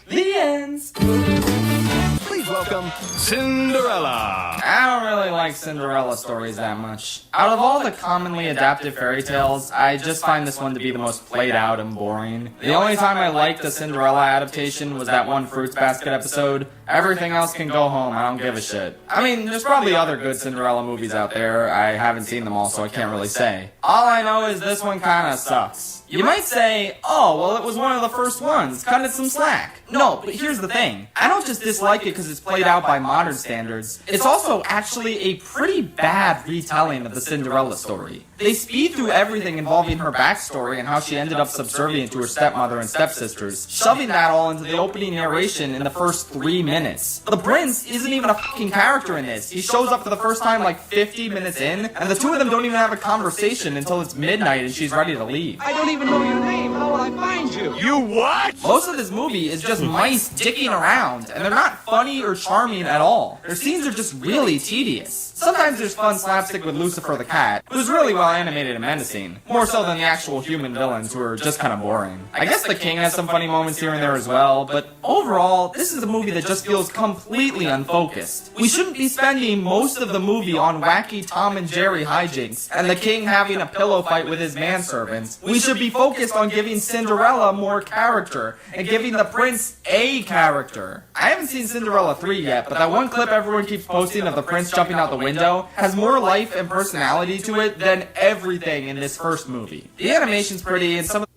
[SPEAKER 2] The ends.
[SPEAKER 8] Please welcome Cinderella.
[SPEAKER 2] I don't really like Cinderella stories that much. Out of all the commonly adapted fairy tales, I just find this one to be the most played out and boring. The only time I liked a Cinderella adaptation was that one Fruits Basket episode. Everything else can go home, I don't give a shit. I mean, there's probably other good Cinderella movies out there. I haven't seen them all, so I can't really say. All I know is this one kinda sucks. You might say, oh, well, it was one of the first ones. Cut it some slack. No, but here's the thing. I don't just dislike it because it's played out by modern standards. It's also actually a pretty bad retelling of the Cinderella story. They speed through everything involving her backstory and how she ended up subservient to her stepmother and stepsisters, shoving that all into the opening narration in the first 3 minutes. The prince isn't even a fucking character in this. He shows up for the first time like 50 minutes in, and the two of them don't even have a conversation until it's midnight and she's ready to leave.
[SPEAKER 5] I don't even know your name. How will I find you?
[SPEAKER 8] You what?
[SPEAKER 2] Most of this movie is just mice dicking around, and they're not funny or charming at all. Their scenes are just really tedious. Sometimes there's fun slapstick with Lucifer the cat, who's really well animated and menacing, more so than the actual human villains who are just kind of boring. I guess the king has some funny moments here and there as well, but overall, this is a movie that just feels completely unfocused. We shouldn't be spending most of the movie on wacky Tom and Jerry hijinks, and the king having a pillow fight with his manservants. We should be focused on giving Cinderella more character, and giving the prince a character. I haven't seen Cinderella 3 yet, but that one clip everyone keeps posting of the prince jumping out the window has more life and personality to it than everything in this first movie. The animation's pretty, and some of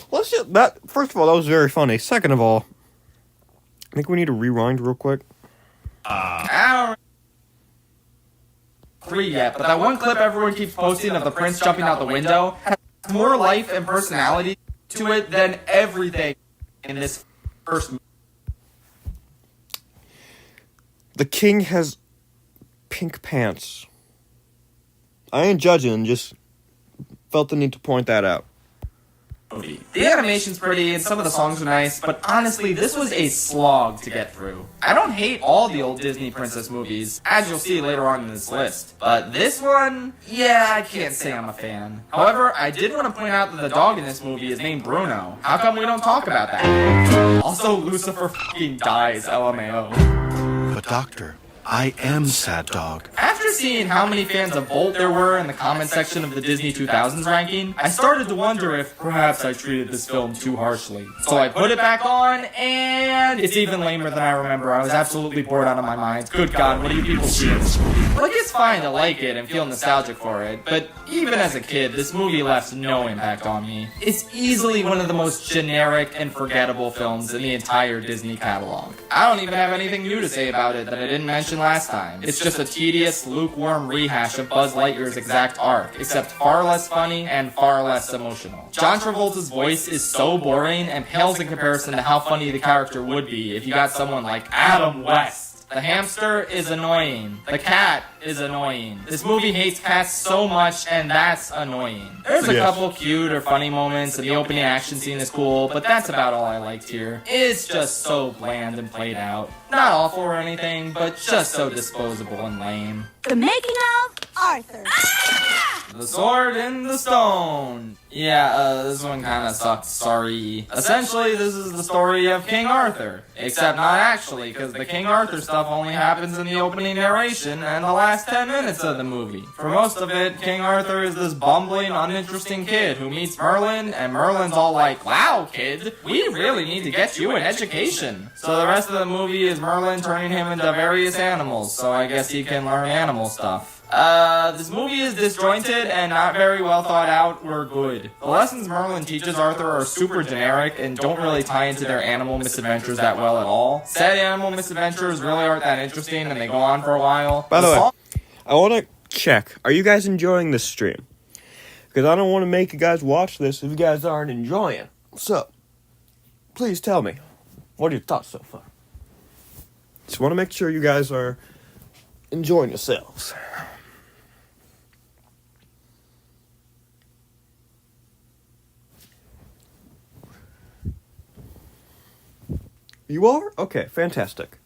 [SPEAKER 1] Let's just, that, first of all, that was very funny. Second of all, I think we need to rewind real quick.
[SPEAKER 2] I don't 3 yet, but that one clip everyone keeps posting of the prince jumping out the window has more life and personality to it than everything in this first movie.
[SPEAKER 1] The king has pink pants. I ain't judging, just felt the need to point that out.
[SPEAKER 2] The animation's pretty and some of the songs are nice, but honestly, this was a slog to get through. I don't hate all the old Disney princess movies, as you'll see later on in this list, but this one, yeah, I can't say I'm a fan. However, I did want to point out that the dog in this movie is named Bruno. How come we don't talk about that? Also, Lucifer fucking dies, LMAO.
[SPEAKER 10] But doctor, I am Sad Dog.
[SPEAKER 2] After After seeing how many fans of Bolt there were in the comment section of the Disney 2000s ranking, I started to wonder if perhaps I treated this film too harshly. So I put it back on, and it's even lamer than I remember. I was absolutely bored out of my mind. Good God, what do you people see in this movie? Like, it's fine to like it and feel nostalgic for it, but even as a kid, this movie left no impact on me. It's easily one of the most generic and forgettable films in the entire Disney catalog. I don't even have anything new to say about it that I didn't mention last time. It's just a tedious, lukewarm rehash of Buzz Lightyear's exact arc, except far less funny and far less emotional. John Travolta's voice is so boring and pales in comparison to how funny the character would be if you got someone like Adam West. The hamster is annoying. The cat is annoying. This movie hates cats so much, and that's annoying. There's a couple cute or funny moments, and the opening action scene is cool, but that's about all I liked here. It's just so bland and played out. Not awful or anything, but just so disposable and lame.
[SPEAKER 9] The making of Arthur.
[SPEAKER 2] The Sword in the Stone. Yeah, this one kinda sucked, sorry. Essentially, this is the story of King Arthur. Except not actually, because the King Arthur stuff only happens in the opening narration and the last 10 minutes of the movie. For most of it, King Arthur is this bumbling, uninteresting kid who meets Merlin, and Merlin's all like, "Wow, kid, we really need to get you an education." So the rest of the movie is Merlin turning him into various animals, so I guess he can learn animal stuff. This movie is disjointed and not very well thought out or good. The lessons Merlin teaches Arthur are super generic and don't really tie into their animal misadventures that well at all. Said animal misadventures really aren't that interesting and they go on for a while.
[SPEAKER 1] By the way, I want to check. Are you guys enjoying this stream? Because I don't want to make you guys watch this if you guys aren't enjoying. So, please tell me. What are your thoughts so far? Just want to make sure you guys are enjoying yourselves. You are? Okay, fantastic.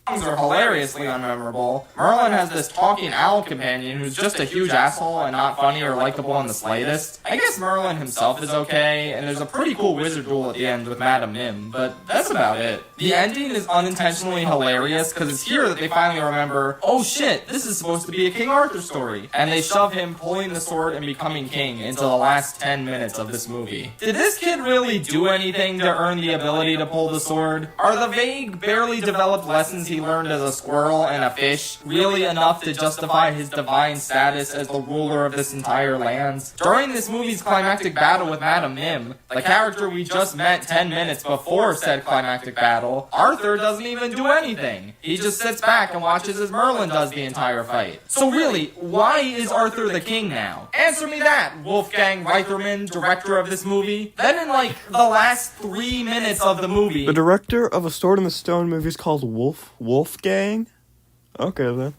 [SPEAKER 2] Songs are hilariously unmemorable. Merlin has this talking owl companion who's just a huge asshole and not funny or likable in the slightest. I guess Merlin himself is okay, and there's a pretty cool wizard duel at the end with Madame Mim, but that's about it. The ending is unintentionally hilarious because it's here that they finally remember, oh shit, this is supposed to be a King Arthur story, and they shove him pulling the sword and becoming king into the last 10 minutes of this movie. Did this kid really do anything to earn the ability to pull the sword? Are the vague, barely developed lessons he learned as a squirrel and a fish really enough to justify his divine status as the ruler of this entire land? During this movie's climactic battle with Madame Mim, the character we just met 10 minutes before said climactic battle, Arthur doesn't even do anything. He just sits back and watches as Merlin does the entire fight. So really, why is Arthur the king now? Answer me that, Wolfgang Reitherman, director of this movie. Then in like the last 3 minutes of the movie,
[SPEAKER 1] The director of a Sword in the Stone movie is called Wolfgang? Okay, then.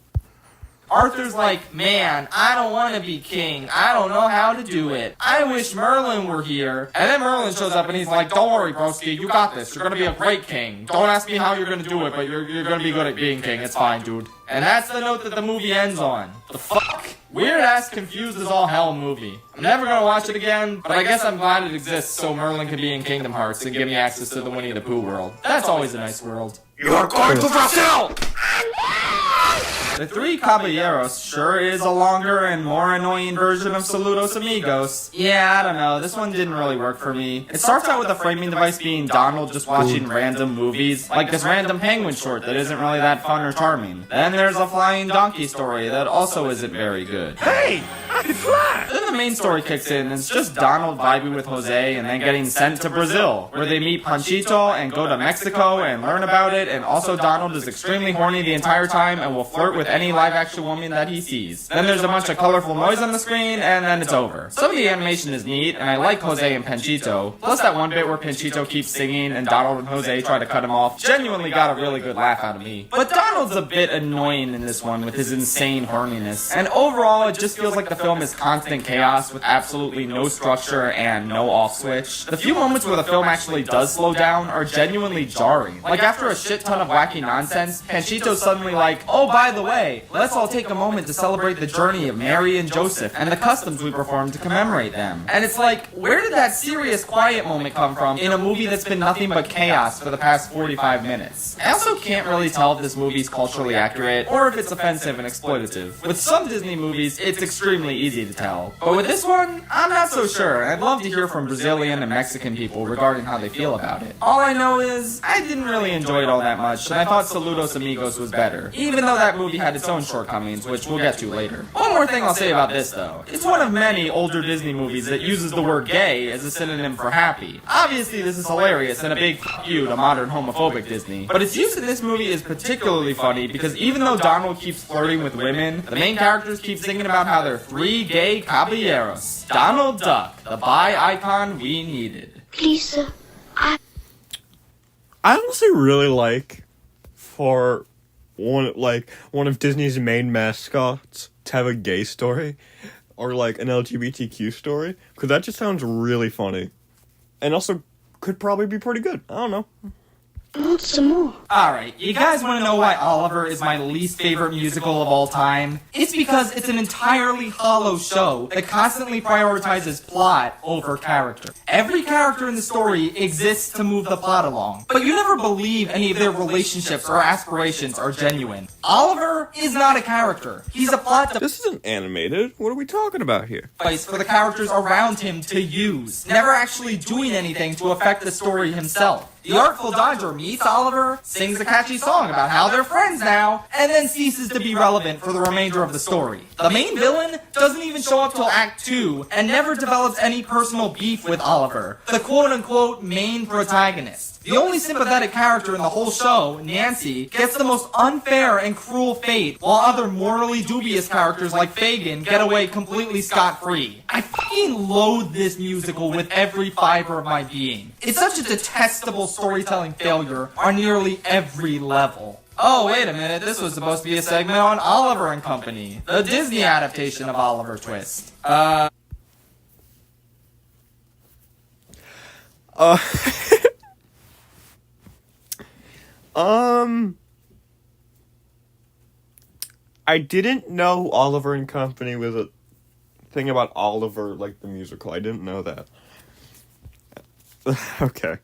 [SPEAKER 2] Arthur's like, man, I don't want to be king. I don't know how to do it. I wish Merlin were here. And then Merlin shows up and he's like, don't worry, broski, you got this. You're going to be a great king. Don't ask me how you're going to do it, but you're going to be good at being king. It's fine, dude. And that's the note that the movie ends on. The fuck? Weird-ass, confused as all hell movie. I'm never going to watch it again, but I guess I'm glad it exists so Merlin can be in Kingdom Hearts and give me access to the Winnie the Pooh world. That's always a nice world.
[SPEAKER 4] You are going to Brazil!
[SPEAKER 2] The Three Caballeros sure is a longer and more annoying version of Saludos Amigos. Yeah, I don't know, this one didn't really work for me. It starts out with the framing device being Donald just watching random movies, like this random penguin short that isn't really that fun or charming. Then there's a flying donkey story that also isn't very good.
[SPEAKER 4] Hey! I can fly!
[SPEAKER 2] Then the main story kicks in, and it's just Donald vibing with Jose and then getting sent to Brazil, where they meet Panchito and go to Mexico and learn about it, and also Donald is extremely horny the entire time and will flirt with any live-action woman that he sees. Then there's a bunch of colorful noise on the screen, and then it's over. Some of the animation is neat, and I like Jose and Panchito, plus that one bit where Panchito keeps singing and Donald and Jose try to cut him off genuinely got a really good laugh out of me. But Donald's a bit annoying in this one with his insane horniness, and overall it just feels like the film is constant chaos chaos with absolutely no structure and no off switch. The few moments where the film actually does slow down are genuinely jarring. Like after a shit ton of wacky nonsense, Panchito's suddenly like, oh, by the way, let's all take a moment to celebrate the journey of Mary and Joseph and the customs we performed to commemorate them. And it's like, where did that serious quiet moment come from in a movie that's been nothing but chaos for the past 45 minutes? I also can't really tell if this movie's culturally accurate or if it's offensive and exploitative. With some Disney movies, it's extremely easy to tell. But with this one, I'm not so sure. I'd love to hear from Brazilian and Mexican people regarding how they feel about it. All I know is, I didn't really enjoy it all that much, and I thought Saludos Amigos was better, even though that movie had its own shortcomings, which we'll get to later. One more thing I'll say about this, though. It's one of many older Disney movies that uses the word gay as a synonym for happy. Obviously, this is hilarious and a big f*** you to modern homophobic Disney, but its use in this movie is particularly funny because even though Donald keeps flirting with women, the main characters keep singing about how they're 3 gay caballeros. Donald Duck, the bi icon we needed.
[SPEAKER 10] Lisa,
[SPEAKER 1] I honestly really like for one of Disney's main mascots to have a gay story or like an LGBTQ story, because that just sounds really funny and also could probably be pretty good. I don't know.
[SPEAKER 10] I want some more.
[SPEAKER 2] Alright, you guys want to know why Oliver is my least favorite musical of all time? It's because it's an entirely hollow show that constantly prioritizes plot over character. Every character in the story exists to move the plot along, but you never believe any of their relationships or aspirations are genuine. Oliver is not a character. He's a plot
[SPEAKER 1] This isn't animated. What are we talking about here?
[SPEAKER 2] device for the characters around him to use, never actually doing anything to affect the story himself. The Artful Dodger meets Oliver, sings a catchy song about how they're friends now, and then ceases to be relevant for the remainder of the story. The main villain doesn't even show up till Act 2, and never develops any personal beef with Oliver, the quote-unquote main protagonist. The only sympathetic character in the whole show, Nancy, gets the most unfair and cruel fate, while other morally dubious characters like Fagin get away completely scot-free. I fucking loathe this musical with every fiber of my being. It's such a detestable storytelling failure on nearly every level. Oh, wait a minute, this was supposed to be a segment on Oliver and Company, the Disney adaptation of Oliver Twist.
[SPEAKER 1] I didn't know Oliver and Company was a thing about Oliver, like the musical. I didn't know that. Okay.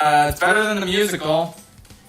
[SPEAKER 2] It's better than the musical.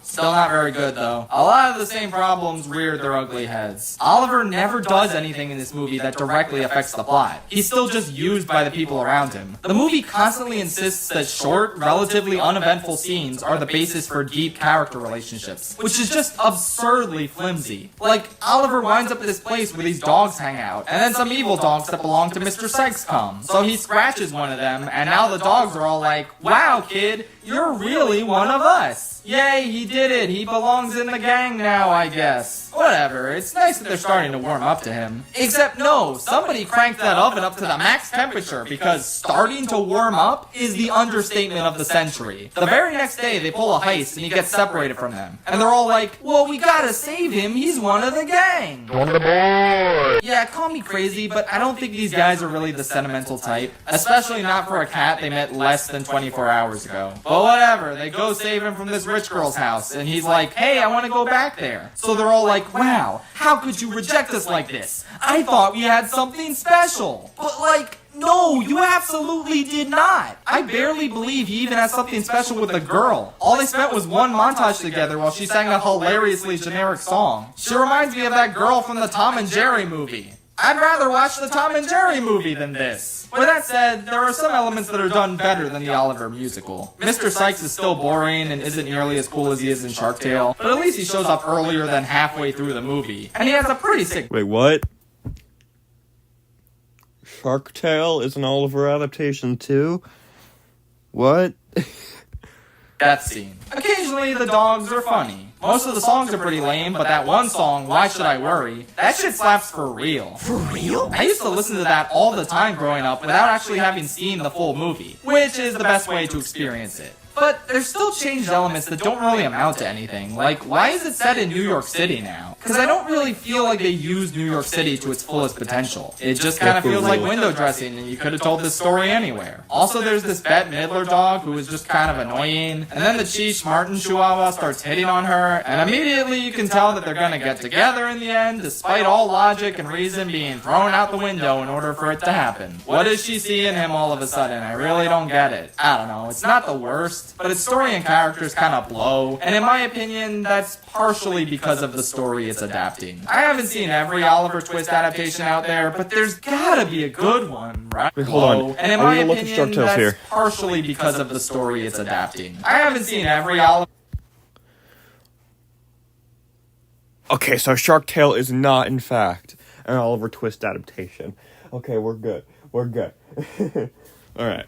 [SPEAKER 2] Still not very good, though. A lot of the same problems reared their ugly heads. Oliver never does anything in this movie that directly affects the plot. He's still just used by the people around him. The movie constantly insists that short, relatively uneventful scenes are the basis for deep character relationships, which is just absurdly flimsy. Like, Oliver winds up at this place where these dogs hang out, and then some evil dogs that belong to Mr. Sykes come. So he scratches one of them, and now the dogs are all like, wow, kid, you're really one of us. Yay, he did it. He belongs in the gang now, I guess. Whatever, it's nice that they're starting to warm up to him. Except no, somebody cranked that oven up to the max temperature because starting to warm up is the understatement of the century. The very next day, they pull a heist and he gets separated from them. And they're all like, well, we gotta save him, he's one of the gang.
[SPEAKER 4] One of the boys.
[SPEAKER 2] Yeah, call me crazy, but I don't think these guys are really the sentimental type. Especially not for a cat they met less than 24 hours ago. But whatever, they go save him from this rich girl's house, and he's like, hey, I want to go back there. So they're all like, wow, how could you reject us like this? I thought we had something special. But like, no, you absolutely did not. I barely believe he even has something special with the girl. All they spent was one montage together while she sang a hilariously generic song. She reminds me of that girl from the Tom and Jerry movie. I'd rather watch the Tom and Jerry movie than this. With that said, there are some elements that are done better than the Oliver musical. Mr. Sykes is still boring and isn't nearly as cool as he is in Shark Tale, but at least he shows up earlier than halfway through the movie. And he has a pretty sick...
[SPEAKER 1] Wait, what? Shark Tale is an Oliver adaptation too? What?
[SPEAKER 2] death scene. Occasionally, the dogs are funny. Most of the songs are pretty lame, but that one song, Why Should I Worry, that shit slaps for real.
[SPEAKER 8] For real?
[SPEAKER 2] I used to listen to that all the time growing up without actually having seen the full movie, which is the best way to experience it. But there's still changed elements that don't really amount to anything. Like, why is it set in New York City now? Because I don't really feel like they used New York City to its fullest potential. It just kind of feels like window dressing, and you could have told this story anywhere. Also, there's this Bette Midler dog who is just kind of annoying, and then the Cheech Martin Chihuahua starts hitting on her, and immediately you can tell that they're gonna get together in the end, despite all logic and reason being thrown out the window in order for it to happen. What does she see in him all of a sudden? I really don't get it. I don't know, it's not the worst, but its story and characters kind of blow, and in my opinion, that's partially because of the story it's adapting. I haven't seen every Oliver Twist adaptation out there, but there's gotta be a good one, right?
[SPEAKER 1] Wait, hold on.
[SPEAKER 2] And in
[SPEAKER 1] I'm
[SPEAKER 2] my
[SPEAKER 1] gonna look at
[SPEAKER 2] opinion,
[SPEAKER 1] Shark Tales
[SPEAKER 2] that's
[SPEAKER 1] here.
[SPEAKER 2] partially because of the story it's adapting. I haven't seen every Oliver...
[SPEAKER 1] Okay, so Shark Tale is not, in fact, an Oliver Twist adaptation. Okay, we're good. We're good. Alright.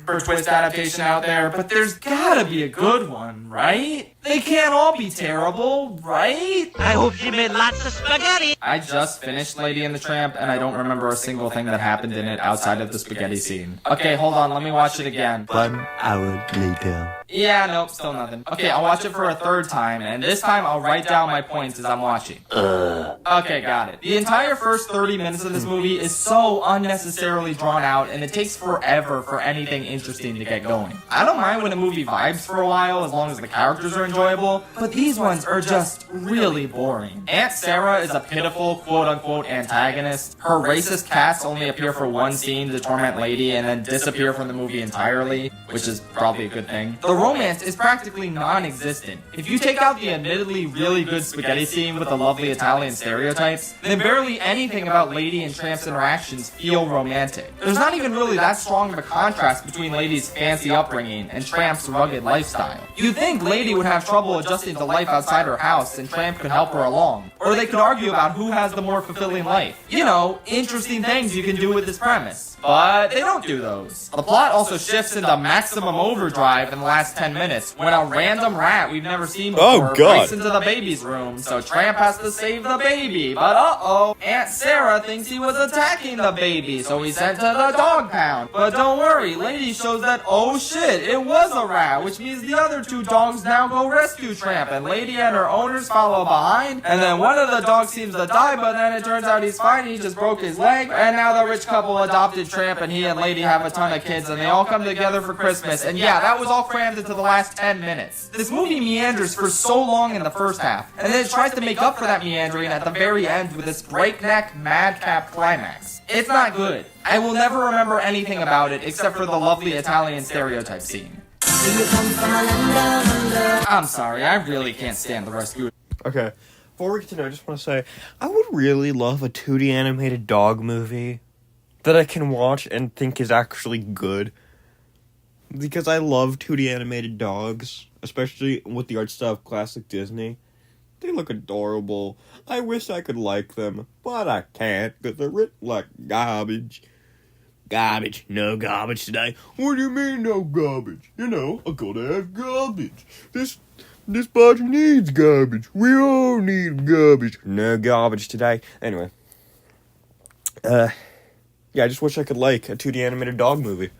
[SPEAKER 2] Twist adaptation out there, but there's gotta be a good one, right? They can't all be terrible, right?
[SPEAKER 8] I hope she made lots of spaghetti.
[SPEAKER 2] I just finished Lady and the Tramp, and I don't remember a single thing that happened in it outside of the spaghetti scene. Okay, hold on, let me watch it again.
[SPEAKER 3] 1 hour later.
[SPEAKER 2] Yeah, nope, still nothing. Okay, I'll watch it for a third time, and this time I'll write down my points as I'm watching. Okay, got it. The entire first 30 minutes of this movie is so unnecessarily drawn out, and it takes forever for anything interesting to get going. I don't mind when a movie vibes for a while, as long as the characters are enjoyable, but these ones are just really boring. Aunt Sarah is a pitiful, quote-unquote, antagonist. Her racist cats only appear for one scene to torment Lady and then disappear from the movie entirely, which is probably a good thing. The romance is practically non-existent. If you take out the admittedly really good spaghetti scene with the lovely Italian stereotypes, then barely anything about Lady and Tramp's interactions feel romantic. There's not even really that strong of a contrast between Lady's fancy upbringing and Tramp's rugged lifestyle. You'd think Lady would have trouble adjusting to life outside her house and Tramp could help her along. Or they could argue about who has the more fulfilling life. You know, interesting things you can do with this premise. But they don't do those. The plot also shifts into maximum overdrive in the last 10 minutes when a random rat we've never seen before breaks into the baby's room, so Tramp has to save the baby. But uh-oh, Aunt Sarah thinks he was attacking the baby, so he's sent to the dog pound. But don't worry, Lady shows that, oh shit, it was a rat, which means the other two dogs now go rescue Tramp, and Lady and her owners follow behind, and then one of the dogs seems to die, but then it turns out he's fine, he just broke his leg, and now the rich couple adopted Tramp, and he and Lady have a ton of kids, and they all come together for Christmas, and yeah, that was all crammed into the last 10 minutes. This movie meanders for so long in the first half, and then it tries to make up for that meandering at the very end with this breakneck, madcap climax. It's not good. I will never remember anything about it except for the lovely Italian stereotype scene. I'm sorry, I really can't stand the rescue.
[SPEAKER 1] Okay, before we continue, I just want to say, I would really love a 2D animated dog movie that I can watch and think is actually good. Because I love 2D animated dogs, especially with the art style of classic Disney. They look adorable. I wish I could like them, but I can't because they're written like garbage. Garbage. No garbage today. What do you mean no garbage? You know, I gotta have garbage. This bunch needs garbage. We all need garbage. No garbage today. Anyway. Yeah, I just wish I could like a 2D animated dog movie.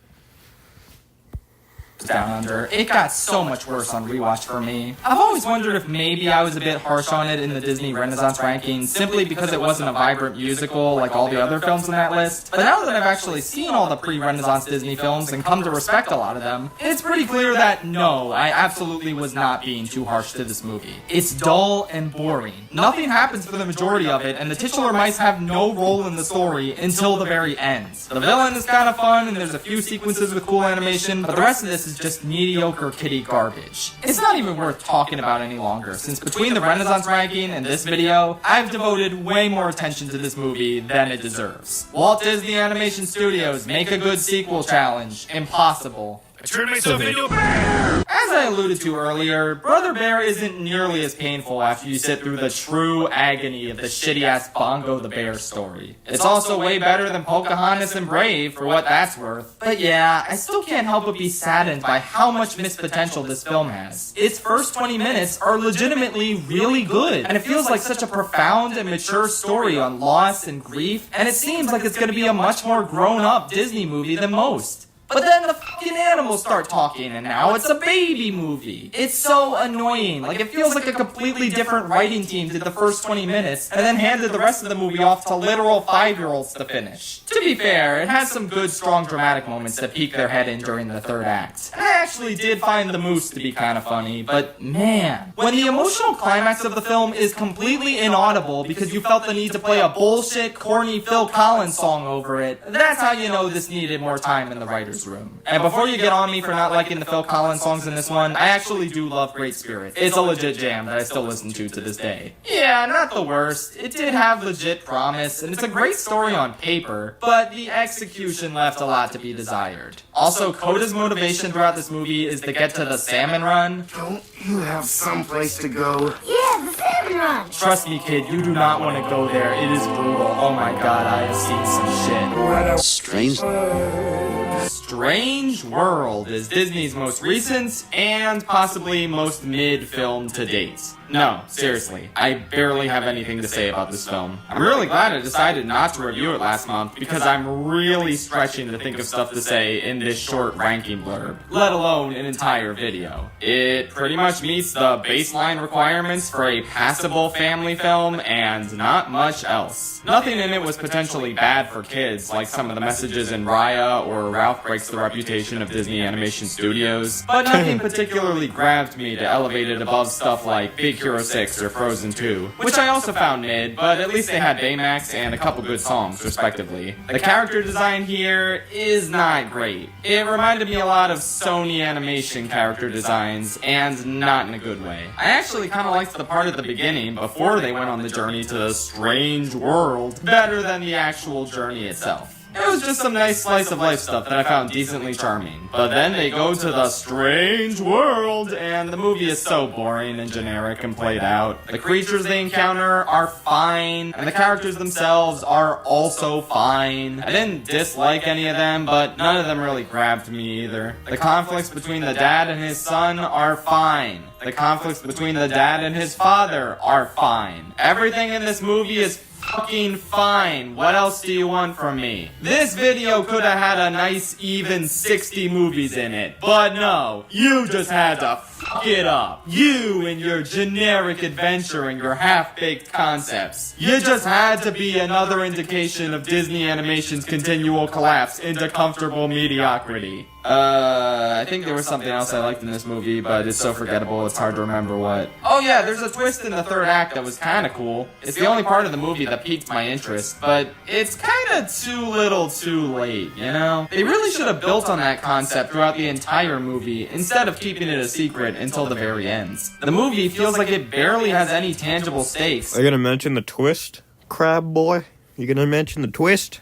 [SPEAKER 2] Down Under. It got so much worse on rewatch for me. I've always wondered if maybe I was a bit harsh on it in the Disney Renaissance rankings simply because it wasn't a vibrant musical like all the other films on that list. But now that I've actually seen all the pre-Renaissance Disney films and come to respect a lot of them, it's pretty clear that no, I absolutely was not being too harsh to this movie. It's dull and boring. Nothing happens for the majority of it, and the titular mice have no role in the story until the very end. The villain is kind of fun, and there's a few sequences with cool animation, but the rest of this is just mediocre kitty garbage. It's not even worth talking about any longer, since between the Renaissance ranking and this video, I've devoted way more attention to this movie than it deserves. Walt Disney Animation Studios Make a Good Sequel Challenge. Impossible.
[SPEAKER 7] turned myself into a bear!
[SPEAKER 2] As I alluded to earlier, Brother Bear isn't nearly as painful after you sit through the true agony of the shitty-ass Bongo the Bear story. It's also way better than Pocahontas and Brave, for what that's worth. But yeah, I still can't help but be saddened by how much missed potential this film has. Its first 20 minutes are legitimately really good, and it feels like such a profound and mature story on loss and grief, and it seems like it's gonna be a much more grown-up Disney movie than most. But then the fucking animals start talking, and now it's a baby movie. It's so annoying. Like, it feels like a completely different writing team did the first 20 minutes, and then handed the rest of the movie off to literal 5-year-olds to finish. To be fair, it has some good, strong dramatic moments that peek their head in during the third act. And I actually did find the moose to be kind of funny, but man, when the emotional climax of the film is completely inaudible because you felt the need to play a bullshit, corny Phil Collins song over it, that's how you know this needed more time in the writer's room. And before you get on me for not liking the Phil Collins songs in this one, I actually do love Great Spirit. It's a legit jam that I still listen to this day. Yeah, not the worst. It did have legit promise, and it's a great story on paper, but the execution left a lot to be desired. Also, Coda's motivation throughout this movie is to get to the salmon run.
[SPEAKER 8] Don't you have someplace to go?
[SPEAKER 10] Yeah, the salmon run.
[SPEAKER 2] Trust me, kid, you do not want to go there. It is brutal. Oh my god, I have seen some shit.
[SPEAKER 3] Strange.
[SPEAKER 2] Strange World is Disney's most recent and possibly most mid-film to date. No, seriously, I barely have anything to say about this film. I'm really glad I decided not to review it last month because I'm really stretching to think of stuff to say in this short ranking blurb, let alone an entire video. It pretty much meets the baseline requirements for a passable family film and not much else. Nothing in it was potentially bad for kids, like some of the messages in Raya or Ralph Breaks the Reputation of Disney Animation Studios, but nothing particularly grabbed me to elevate it above stuff like Big Hero 6 or Frozen 2, which I also found mid, but at least they had Baymax and a couple good songs, respectively. The character design here is not great. It reminded me a lot of Sony Animation character designs, and not in a good way. I actually kind of liked the part at the beginning, before they went on the journey to the Strange World, better than the actual journey itself. It was just some nice slice of life stuff that I found decently charming. But then they go to the Strange World, and the movie is so boring and generic and played out. The creatures they encounter are fine, and the characters themselves are also fine. I didn't dislike any of them, but none of them really grabbed me either. The conflicts between the dad and his son are fine. The conflicts between the dad and his father are fine. Everything in this movie is fucking fine. What else do you want from me? This video could have had a nice even 60 movies in it, but no, you just had to fuck it up. You and your generic adventure and your half-baked concepts. You just had to be another indication of Disney Animation's continual collapse into comfortable mediocrity. I think there was something else I liked in this movie, but it's so forgettable it's hard to remember what. Oh yeah, there's a twist in the third act that was kinda cool. It's the only part of the movie that piqued my interest, but it's kinda too little too late, you know? They really should have built on that concept throughout the entire movie, instead of keeping it a secret until the very end. The movie feels like it barely has any tangible stakes.
[SPEAKER 1] Are you gonna mention the twist, Crab Boy? You gonna mention the twist?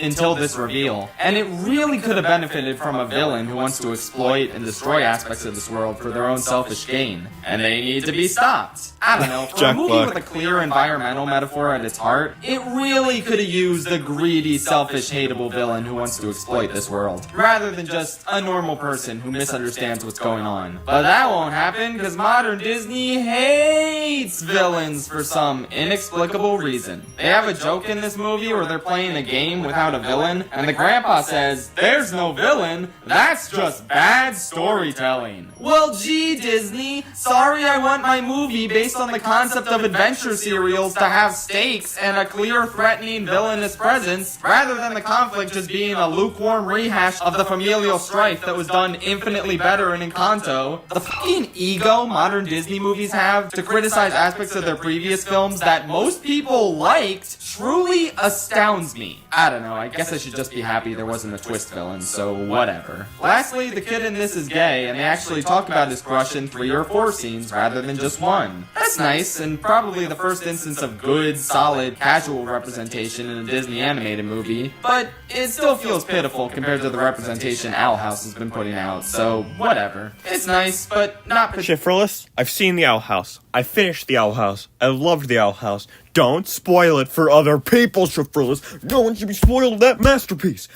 [SPEAKER 2] Until this reveal. And it really could have benefited from a villain who wants to exploit and destroy aspects of this world for their own selfish gain. And they need to be stopped. I don't know, for a movie with a clear environmental metaphor at its heart, it really could have used the greedy, selfish, hateable villain who wants to exploit this world, rather than just a normal person who misunderstands what's going on. But that won't happen, because modern Disney hates villains for some inexplicable reason. They have a joke in this movie where they're playing a game without a villain, and the grandpa says, "There's no villain, that's just bad storytelling." Well, gee, Disney, sorry I want my movie based on the concept of adventure serials to have stakes and a clear, threatening, villainous presence, rather than the conflict just being a lukewarm rehash of the familial strife that was done infinitely better in Encanto. The fucking ego modern Disney movies have to criticize aspects of their previous films that most people liked truly astounds me. I don't know, I guess I should just be happy there wasn't a twist villain, so whatever. Lastly, the kid in this is gay, and they actually talk about his crush in 3 or 4 scenes rather than just 1. That's nice, and probably the first instance of good, solid, casual representation in a Disney animated movie, but it still feels pitiful compared to the representation Owl House has been putting out, so whatever. It's nice, but not
[SPEAKER 1] Shifrless, I've seen the Owl House. I finished the Owl House. I loved the Owl House. Don't spoil it for other people, Shifrless. No one should be spoiled of that masterpiece.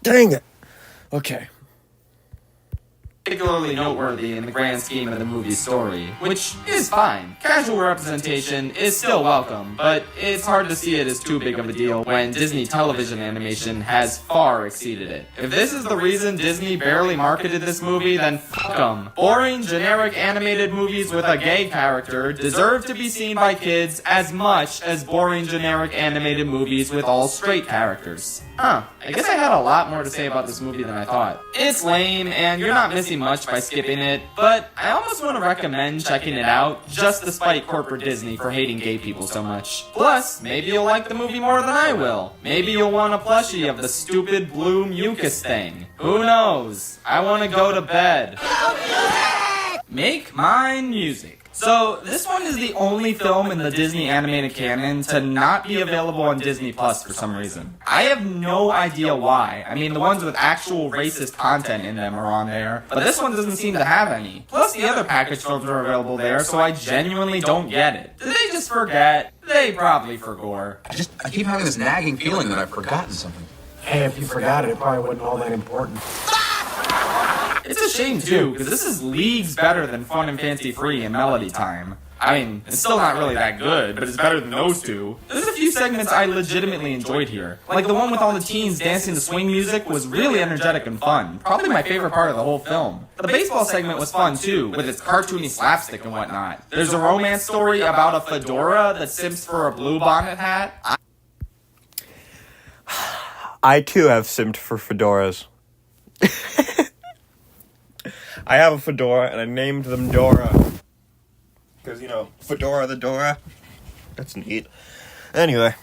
[SPEAKER 1] Dang it. Okay.
[SPEAKER 2] particularly noteworthy in the grand scheme of the movie's story, which is fine. Casual representation is still welcome, but it's hard to see it as too big of a deal when Disney television animation has far exceeded it. If this is the reason Disney barely marketed this movie, then fuck 'em. Boring, generic animated movies with a gay character deserve to be seen by kids as much as boring, generic animated movies with all straight characters. I guess I had a lot more to say about this movie than I thought. It's lame, and you're not missing much by skipping it, but I almost want to recommend checking it out, just to spite corporate Disney for hating gay people so much. Plus, maybe you'll like the movie more than I will. Maybe you'll want a plushie of the stupid blue mucus thing. Who knows? I want to go to bed. Make mine music. So, this one is the only film in the Disney animated canon to not be available on Disney Plus for some reason. I have no idea why. I mean, the ones with actual racist content in them are on there, but this one doesn't seem to have any. Plus, the other package films are available there, so I genuinely don't get it. Did they just forget? They probably forgot.
[SPEAKER 11] I keep having this nagging feeling that I've forgotten something.
[SPEAKER 5] Hey, if you forgot it, it probably wasn't all that important.
[SPEAKER 2] It's a shame, too, because this is leagues better than Fun and Fancy Free and Melody Time. I mean, it's still not really that good, but it's better than those two. There's a few segments I legitimately enjoyed here. Like the one with all the teens dancing to swing music was really energetic and fun. Probably my favorite part of the whole film. The baseball segment was fun, too, with its cartoony slapstick and whatnot. There's a romance story about a fedora that simps for a blue bonnet hat.
[SPEAKER 1] I too have simped for fedoras. I have a fedora, and I named them Dora. Because, you know, Fedora the Dora. That's neat. Anyway.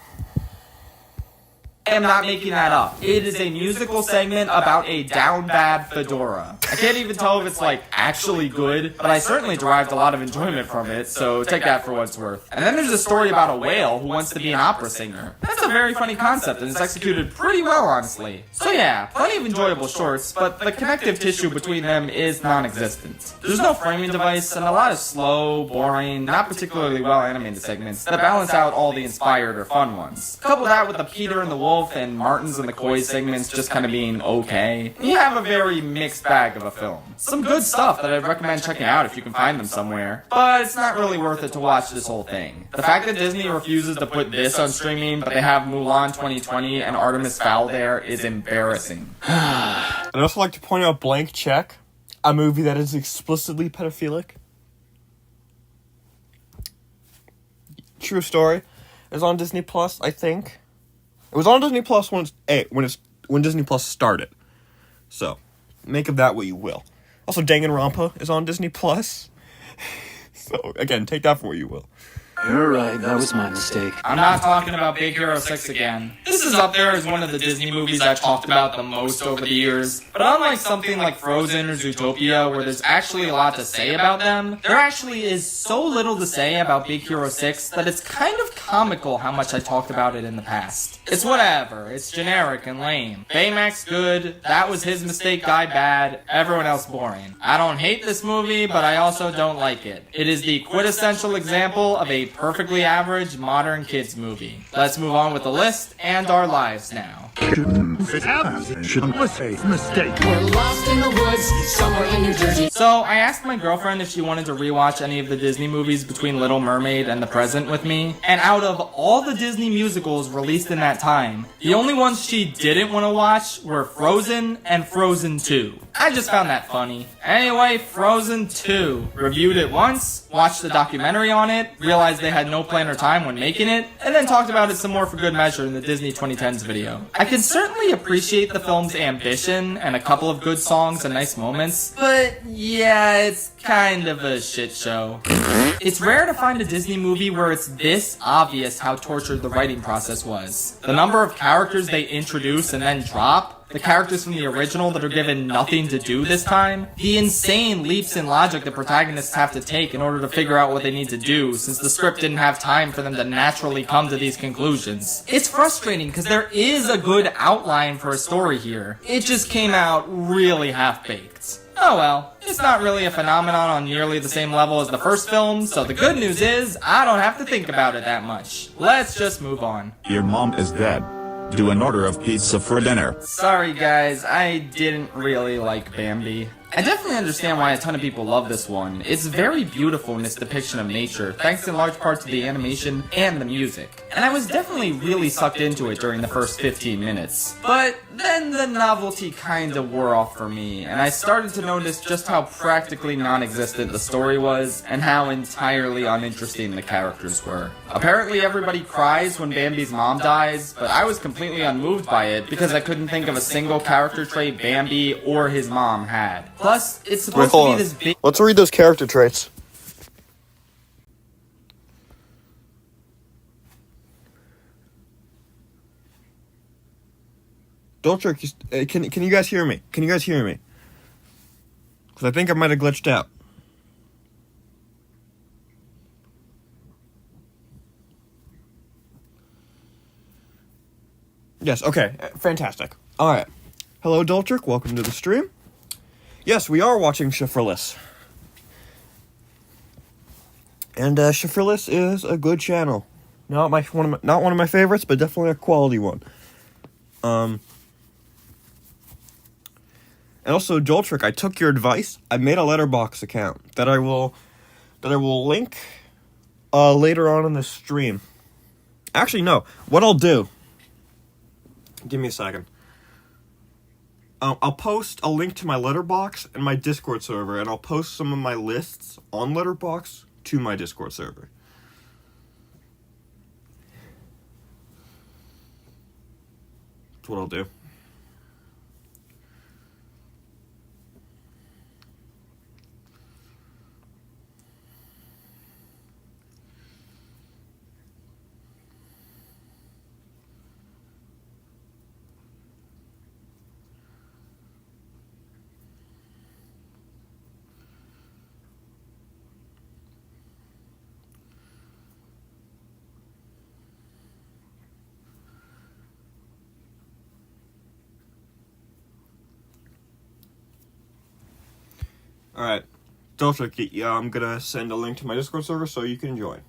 [SPEAKER 2] I am not making that up. It is a musical segment about a down bad fedora. I can't even tell if it's, like, actually good, but I certainly derived a lot of enjoyment from it, so take that for what it's worth. And then there's a story about a whale who wants to be an opera singer. That's a very funny concept, and it's executed pretty well, honestly. So yeah, plenty of enjoyable shorts, but the connective tissue between them is non-existent. There's no framing device, and a lot of slow, boring, not particularly well-animated segments that balance out all the inspired or fun ones. Couple that with the Peter and the Wolf and Martins and the Koi segments just kind of being okay, you have a very mixed bag of a film. Some good stuff that I'd recommend checking out if you can find them somewhere, but it's not really worth it to watch this whole thing. The fact that Disney refuses to put this on streaming, but they have Mulan 2020 and Artemis Fowl there is embarrassing.
[SPEAKER 1] I'd also like to point out Blank Check, a movie that is explicitly pedophilic. True story. It's on Disney Plus, I think. It was on Disney Plus when Disney Plus started. So, make of that what you will. Also, Danganronpa is on Disney Plus. So, again, take that for what you will.
[SPEAKER 3] You're right, that was my mistake.
[SPEAKER 2] I'm not talking about Big Hero 6 again. This is up there as one of the Disney movies I've talked about the most over the years. But unlike something like Frozen or Zootopia, where there's actually a lot to say about them, there actually is so little to say about Big Hero 6 that it's kind of comical how much I talked about it in the past. It's whatever, it's generic and lame. Baymax good, that was his mistake guy bad, everyone else boring. I don't hate this movie, but I also don't like it. It is the quintessential example of a perfectly average modern kids movie. Let's move on with the list and our lives now.
[SPEAKER 5] Mistake.
[SPEAKER 12] We're lost in the woods, somewhere in New Jersey.
[SPEAKER 2] So, I asked my girlfriend if she wanted to rewatch any of the Disney movies between Little Mermaid and The Present with me, and out of all the Disney musicals released in that time, the only ones she didn't want to watch were Frozen and Frozen 2. I just found that funny. Anyway, Frozen 2. Reviewed it once, watched the documentary on it, realized they had no plan or time when making it, and then talked about it some more for good measure in the Disney 2010s video. I can certainly appreciate the film's ambition and a couple of good songs and nice moments, but yeah, Yeah, it's kind of a shit show. It's rare to find a Disney movie where it's this obvious how tortured the writing process was. The number of characters they introduce and then drop, the characters from the original that are given nothing to do this time, the insane leaps in logic the protagonists have to take in order to figure out what they need to do, since the script didn't have time for them to naturally come to these conclusions. It's frustrating because there is a good outline for a story here. It just came out really half-baked. Oh well, it's not really a phenomenon on nearly the same level as the first film, so the good news is, I don't have to think about it that much. Let's just move on.
[SPEAKER 13] Your mom is dead. Do an order of pizza for dinner.
[SPEAKER 2] Sorry guys, I didn't really like Bambi. I definitely understand why a ton of people love this one. It's very beautiful in its depiction of nature, thanks in large part to the animation and the music. And I was definitely really sucked into it during the first 15 minutes. But then the novelty kinda wore off for me, and I started to notice just how practically non-existent the story was, and how entirely uninteresting the characters were. Apparently everybody cries when Bambi's mom dies, but I was completely unmoved by it because I couldn't think of a single character trait Bambi or his mom had. Plus, it's supposed to be this big...
[SPEAKER 1] Let's read those character traits. Doltrick, can you guys hear me? Can you guys hear me? Because I think I might have glitched out. Yes, okay, fantastic. Alright. Hello, Doltrick, welcome to the stream. Yes, we are watching Shifrless. And Shifrless is a good channel. Not one of my favorites, but definitely a quality one. And also, Doltrick, I took your advice. I made a Letterboxd account that I will link later on in the stream. Actually, no. What I'll do. Give me a second. I'll post a link to my Letterboxd and my Discord server, and I'll post some of my lists on Letterboxd to my Discord server. That's what I'll do. Alright, Doltrick, yeah, I'm gonna send a link to my Discord server so you can join.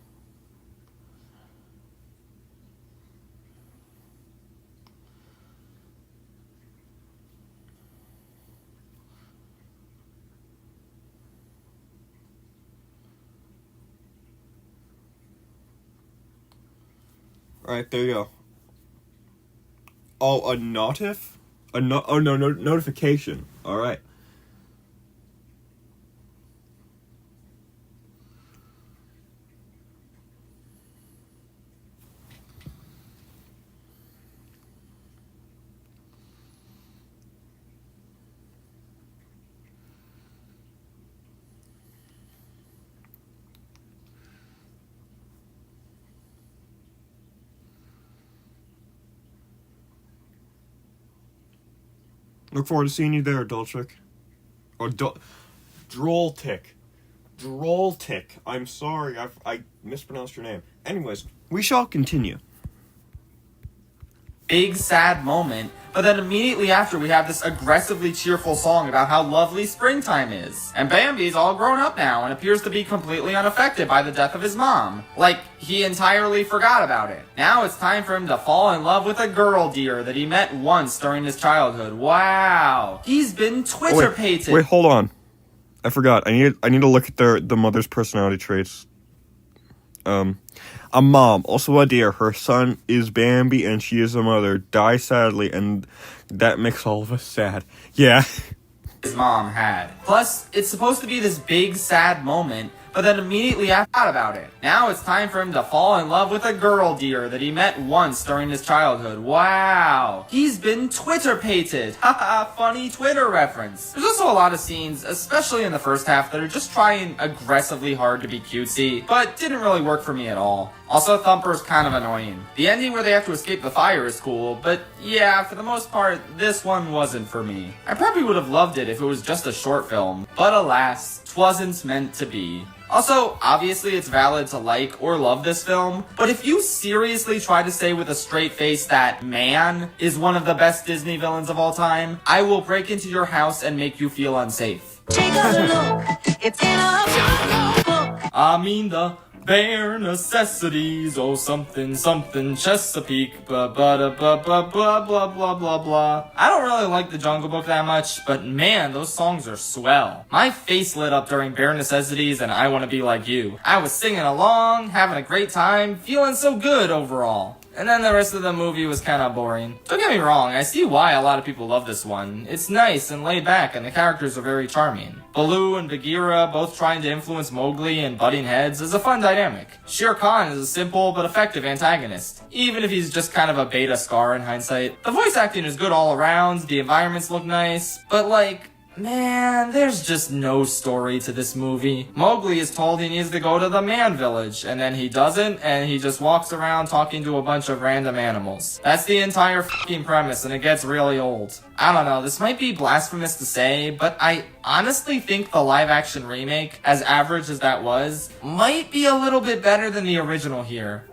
[SPEAKER 1] Alright, there you go. Oh, a notif? Notification. Alright. Look forward to seeing you there, Doltrick. Or Drolltick. Drolltick. I'm sorry, I mispronounced your name. Anyways, we shall continue.
[SPEAKER 2] Big sad moment, but then immediately after we have this aggressively cheerful song about how lovely springtime is. And Bambi's all grown up now and appears to be completely unaffected by the death of his mom. Like, he entirely forgot about it. Now it's time for him to fall in love with a girl deer that he met once during his childhood. Wow. He's been Twitter-pated.
[SPEAKER 1] Wait, hold on. I forgot. I need to look at the mother's personality traits. A mom, also a deer. Her son is Bambi, and she is a mother. Die sadly, and that makes all of us sad. Yeah.
[SPEAKER 2] His mom had. Plus, it's supposed to be this big, sad moment, but then immediately forgot about it. Now it's time for him to fall in love with a girl deer that he met once during his childhood. Wow. He's been Twitter-pated. Haha, funny Twitter reference. There's also a lot of scenes, especially in the first half, that are just trying aggressively hard to be cutesy, but didn't really work for me at all. Also, Thumper's kind of annoying. The ending where they have to escape the fire is cool, but yeah, for the most part, this one wasn't for me. I probably would have loved it if it was just a short film, but alas, 'twasn't meant to be. Also, obviously it's valid to like or love this film, but if you seriously try to say with a straight face that Man is one of the best Disney villains of all time, I will break into your house and make you feel unsafe.
[SPEAKER 12] Take a look, it's in a jungle book.
[SPEAKER 2] I mean the bare necessities, oh something something Chesapeake, blah blah blah blah blah blah blah blah blah. I don't really like the Jungle Book that much, but man, those songs are swell. My face lit up during Bare Necessities and I Want to Be Like You. I was singing along, having a great time, feeling so good overall. And then the rest of the movie was kind of boring. Don't get me wrong, I see why a lot of people love this one. It's nice and laid back and the characters are very charming. Baloo and Bagheera both trying to influence Mowgli and butting heads is a fun dynamic. Shere Khan is a simple but effective antagonist, even if he's just kind of a beta Scar in hindsight. The voice acting is good all around, the environments look nice, but like, man, there's just no story to this movie. Mowgli is told he needs to go to the Man Village, and then he doesn't, and he just walks around talking to a bunch of random animals. That's the entire fucking premise, and it gets really old. I don't know, this might be blasphemous to say, but I honestly think the live-action remake, as average as that was, might be a little bit better than the original here.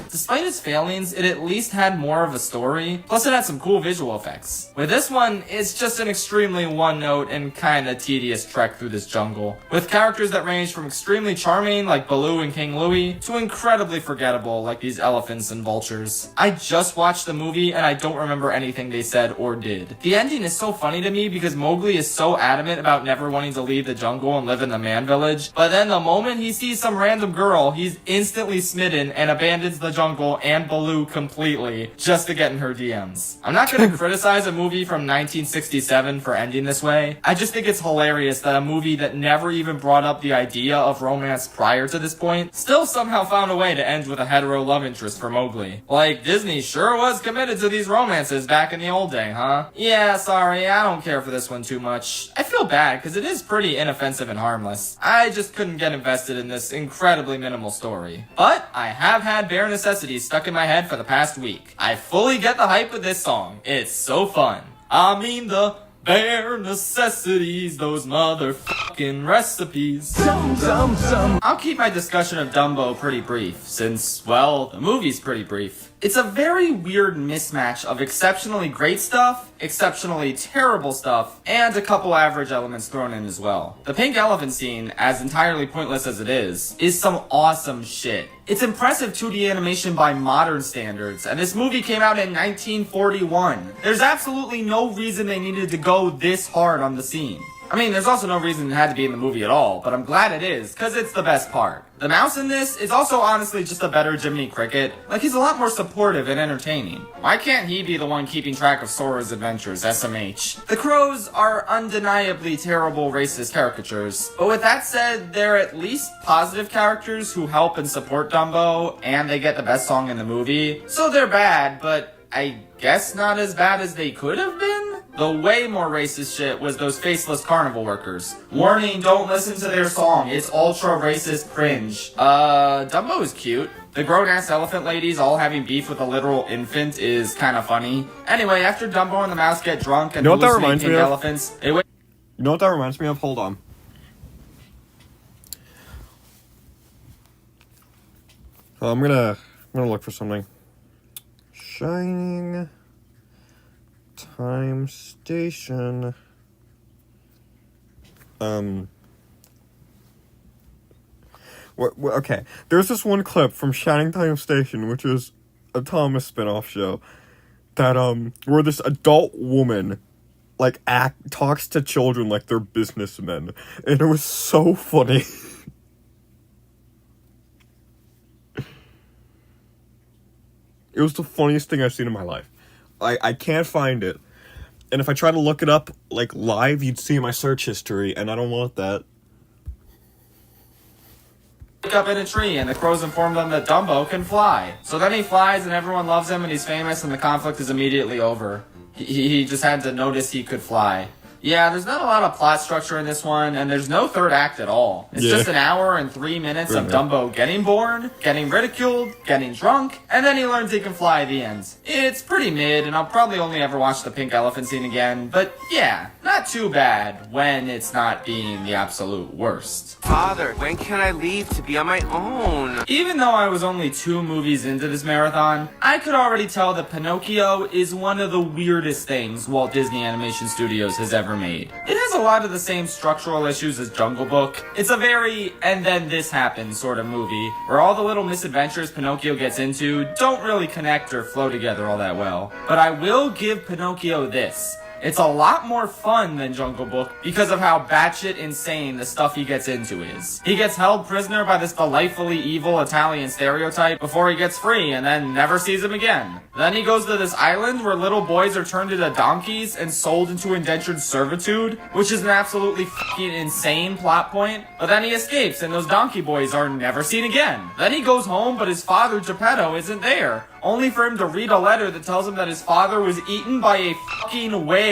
[SPEAKER 2] Despite its failings, it at least had more of a story, plus it had some cool visual effects. With this one, it's just an extremely one-note and kinda tedious trek through this jungle, with characters that range from extremely charming, like Baloo and King Louie, to incredibly forgettable, like these elephants and vultures. I just watched the movie and I don't remember anything they said or did. The ending is so funny to me because Mowgli is so adamant about never wanting to leave the jungle and live in the Man Village, but then the moment he sees some random girl, he's instantly smitten and abandons the jungle and Baloo completely just to get in her DMs. I'm not gonna criticize a movie from 1967 for ending this way. I just think it's hilarious that a movie that never even brought up the idea of romance prior to this point still somehow found a way to end with a hetero love interest for Mowgli. Like, Disney sure was committed to these romances back in the old day, huh? Yeah, sorry, I don't care for this one too much. I feel bad because it is pretty inoffensive and harmless. I just couldn't get invested in this incredibly minimal story. But I have had Bare Necessities stuck in my head for the past week. I fully get the hype with this song. It's so fun. I mean the bare necessities, those motherfucking recipes. I'll keep my discussion of Dumbo pretty brief, since, well, the movie's pretty brief. It's a very weird mismatch of exceptionally great stuff, exceptionally terrible stuff, and a couple average elements thrown in as well. The pink elephant scene, as entirely pointless as it is some awesome shit. It's impressive 2D animation by modern standards, and this movie came out in 1941. There's absolutely no reason they needed to go this hard on the scene. I mean, there's also no reason it had to be in the movie at all, but I'm glad it is, cause it's the best part. The mouse in this is also honestly just a better Jiminy Cricket. Like, he's a lot more supportive and entertaining. Why can't he be the one keeping track of Sora's adventures, SMH? The crows are undeniably terrible racist caricatures, but with that said, they're at least positive characters who help and support Dumbo, and they get the best song in the movie. So they're bad, but I guess not as bad as they could have been? The way more racist shit was those faceless carnival workers. Warning, don't listen to their song. It's ultra racist cringe. Dumbo is cute. The grown-ass elephant ladies all having beef with a literal infant is kind of funny. Anyway, after Dumbo and the mouse get drunk and hallucinate pink elephants, they wait.
[SPEAKER 1] You know what that reminds me of? Hold on. I'm gonna look for something. Shining Time Station. Okay. There's this one clip from Shining Time Station, which is a Thomas spin-off show, that where this adult woman like talks to children like they're businessmen, and it was so funny. It was the funniest thing I've seen in my life. I can't find it. And if I try to look it up, like, live, you'd see my search history, and I don't want that.
[SPEAKER 2] wake up in a tree, and the crows inform them that Dumbo can fly. So then he flies, and everyone loves him, and he's famous, and the conflict is immediately over. He just had to notice he could fly. Yeah, there's not a lot of plot structure in this one, and there's no third act at all. It's just an hour and 3 minutes of Dumbo getting born, getting ridiculed, getting drunk, and then he learns he can fly at the end. It's pretty mid, and I'll probably only ever watch the pink elephant scene again, but yeah, not too bad when it's not being the absolute worst.
[SPEAKER 4] Father, when can I leave to be on my own?
[SPEAKER 2] Even though I was only 2 movies into this marathon, I could already tell that Pinocchio is one of the weirdest things Walt Disney Animation Studios has ever made. It has a lot of the same structural issues as Jungle Book. It's a very and then this happens sort of movie, where all the little misadventures Pinocchio gets into don't really connect or flow together all that well. But I will give Pinocchio this. It's a lot more fun than Jungle Book because of how batshit insane the stuff he gets into is. He gets held prisoner by this delightfully evil Italian stereotype before he gets free and then never sees him again. Then he goes to this island where little boys are turned into donkeys and sold into indentured servitude, which is an absolutely fucking insane plot point. But then he escapes and those donkey boys are never seen again. Then he goes home but his father Geppetto isn't there, only for him to read a letter that tells him that his father was eaten by a fucking whale.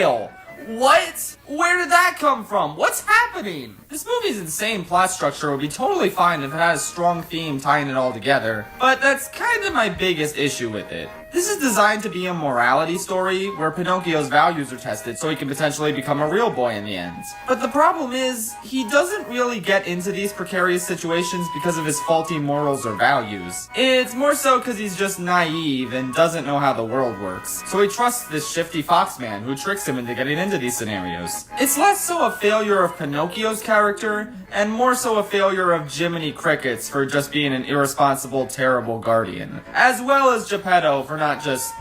[SPEAKER 2] What? Where did that come from? What's happening? This movie's insane plot structure would be totally fine if it had a strong theme tying it all together, but that's kind of my biggest issue with it. This is designed to be a morality story where Pinocchio's values are tested so he can potentially become a real boy in the end. But the problem is, he doesn't really get into these precarious situations because of his faulty morals or values. It's more so because he's just naive and doesn't know how the world works. So he trusts this shifty fox man who tricks him into getting into these scenarios. It's less so a failure of Pinocchio's character, and more so a failure of Jiminy Crickets for just being an irresponsible, terrible guardian. As well as Geppetto for not just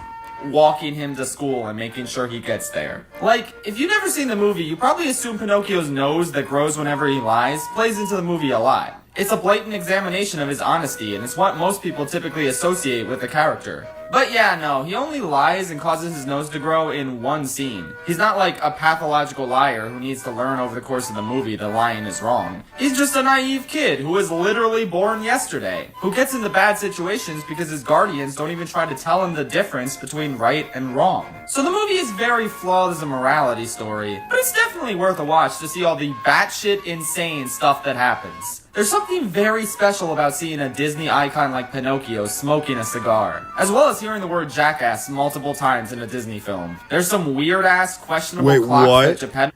[SPEAKER 2] walking him to school and making sure he gets there. Like, if you've never seen the movie, you probably assume Pinocchio's nose that grows whenever he lies plays into the movie a lot. It's a blatant examination of his honesty, and it's what most people typically associate with the character. But yeah, no, he only lies and causes his nose to grow in one scene. He's not like a pathological liar who needs to learn over the course of the movie that lying is wrong. He's just a naive kid who was literally born yesterday, who gets into bad situations because his guardians don't even try to tell him the difference between right and wrong. So the movie is very flawed as a morality story, but it's definitely worth a watch to see all the batshit insane stuff that happens. There's something very special about seeing a Disney icon like Pinocchio smoking a cigar, as well as hearing the word jackass multiple times in a Disney film. There's some weird-ass, questionable clocks that Japan...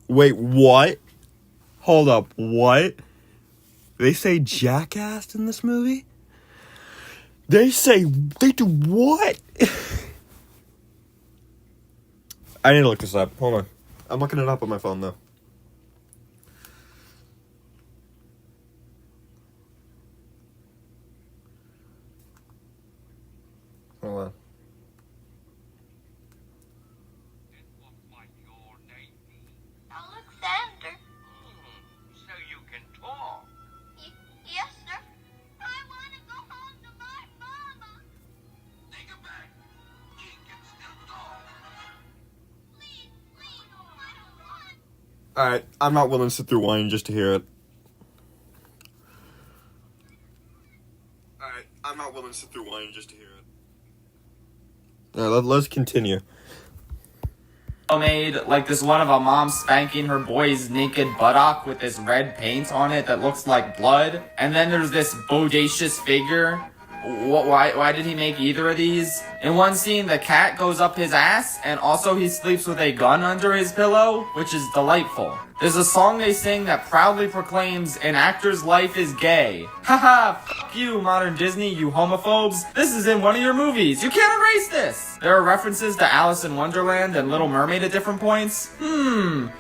[SPEAKER 1] Wait, what? Hold up, what? They say jackass in this movie? They do what? I need to look this up. Hold on. I'm looking it up on my phone, though. Hold on.
[SPEAKER 14] Alexander. So you can talk. Yes, sir. I want to go home to my mama. Take her back. He can still talk. Please, I don't want.
[SPEAKER 1] Alright, I'm not willing to sit through whining just to hear it. Alright, I'm not willing to sit through whining just to hear it. Let's continue.
[SPEAKER 2] Made like this one of a mom spanking her boy's naked buttock with this red paint on it that looks like blood, and then there's this bodacious figure. Why did he make either of these? In one scene, the cat goes up his ass, and also he sleeps with a gun under his pillow, which is delightful. There's a song they sing that proudly proclaims an actor's life is gay. Haha, fuck you, modern Disney, you homophobes. This is in one of your movies. You can't erase this. There are references to Alice in Wonderland and Little Mermaid at different points.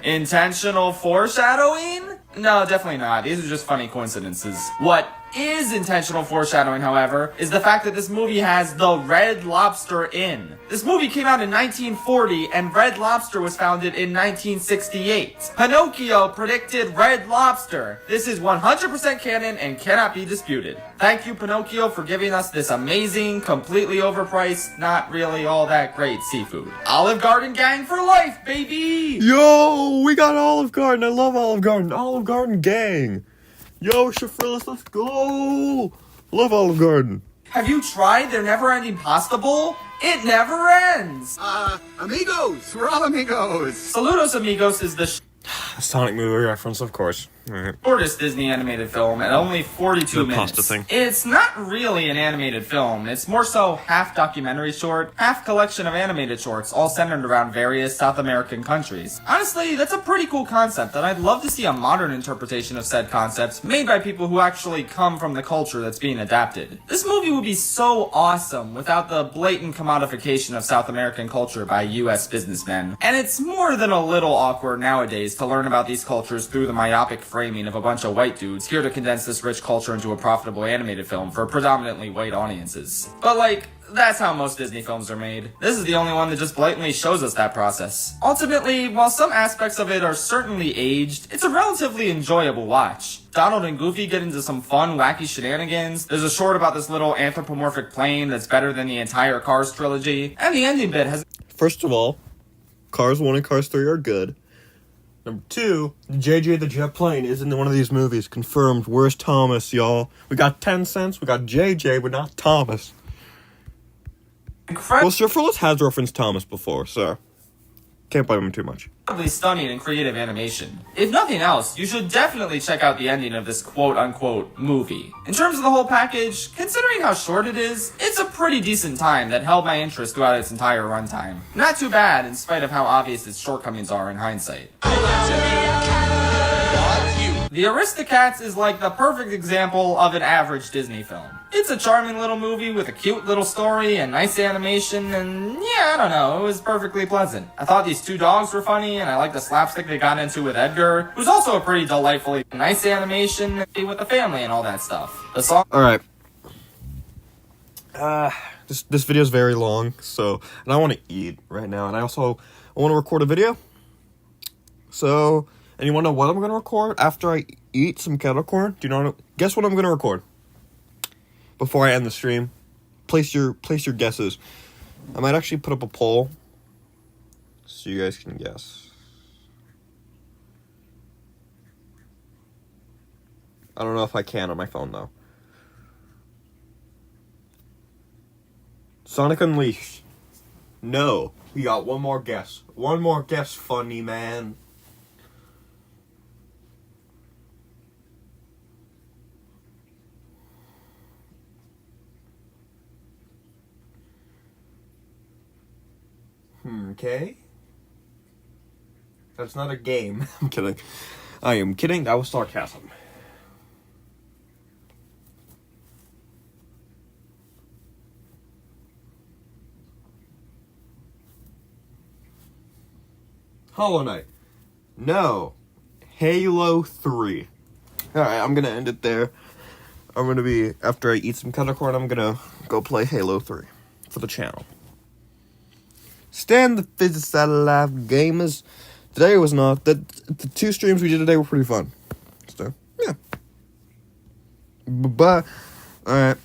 [SPEAKER 2] Intentional foreshadowing? No, definitely not. These are just funny coincidences. What is intentional foreshadowing, however, is the fact that this movie has the Red Lobster in. This movie came out in 1940, and Red Lobster was founded in 1968. Pinocchio predicted Red Lobster. This is 100% canon and cannot be disputed. Thank you, Pinocchio, for giving us this amazing, completely overpriced, not really all that great seafood. Olive Garden gang for life, baby!
[SPEAKER 1] Yo, we got Olive Garden. I love Olive Garden. Olive Garden gang. Yo, Shafrillis, let's go! Love Olive Garden.
[SPEAKER 2] Have you tried their never-ending pasta bowl? It never ends!
[SPEAKER 11] Amigos! We're all amigos!
[SPEAKER 2] Saludos Amigos is the
[SPEAKER 1] Sonic movie reference, of course. Alright.
[SPEAKER 2] shortest Disney animated film at only 42
[SPEAKER 1] The
[SPEAKER 2] minutes.
[SPEAKER 1] pasta thing.
[SPEAKER 2] It's not really an animated film. It's more so half documentary short, half collection of animated shorts, all centered around various South American countries. Honestly, that's a pretty cool concept, and I'd love to see a modern interpretation of said concepts made by people who actually come from the culture that's being adapted. This movie would be so awesome without the blatant commodification of South American culture by US businessmen. And it's more than a little awkward nowadays to learn about these cultures through the myopic framing of a bunch of white dudes here to condense this rich culture into a profitable animated film for predominantly white audiences. But like, that's how most Disney films are made. This is the only one that just blatantly shows us that process. Ultimately, while some aspects of it are certainly aged, it's a relatively enjoyable watch. Donald and Goofy get into some fun, wacky shenanigans. There's a short about this little anthropomorphic plane that's better than the entire Cars trilogy, and the ending bit has...
[SPEAKER 1] First of all, Cars 1 and Cars 3 are good. Number 2, JJ the Jet Plane is in one of these movies. Confirmed. Where's Thomas, y'all? We got 10 cents, we got JJ, but not Thomas. Well, Sir Phyllis has referenced Thomas before, so can't blame him too much.
[SPEAKER 2] Incredibly stunning and creative animation. If nothing else, you should definitely check out the ending of this quote-unquote movie. In terms of the whole package, considering how short it is, it's a pretty decent time that held my interest throughout its entire runtime. Not too bad, in spite of how obvious its shortcomings are in hindsight. The Aristocats is like the perfect example of an average Disney film. It's a charming little movie with a cute little story and nice animation, and yeah, I don't know, it was perfectly pleasant. I thought these two dogs were funny, and I liked the slapstick they got into with Edgar, who's also a pretty delightfully nice animation with the family and all that stuff. The song...
[SPEAKER 1] Alright. This video is very long, so, and I want to eat right now, and I want to record a video. So, and you want to know what I'm going to record after I eat some kettle corn? Do you know? Guess what I'm going to record before I end the stream? Place your guesses. I might actually put up a poll so you guys can guess. I don't know if I can on my phone though. Sonic Unleashed. No. We got one more guess. One more guess, funny man. Okay. That's not a game. I'm kidding. I am kidding. That was sarcasm. Hollow Knight. No. Halo 3. Alright, I'm gonna end it there. I'm gonna be, after I eat some kettle corn, I'm gonna go play Halo 3 for the channel. Stand the physics out of life, gamers. Today was not. The 2 streams we did today were pretty fun. So, yeah. Bye. Alright.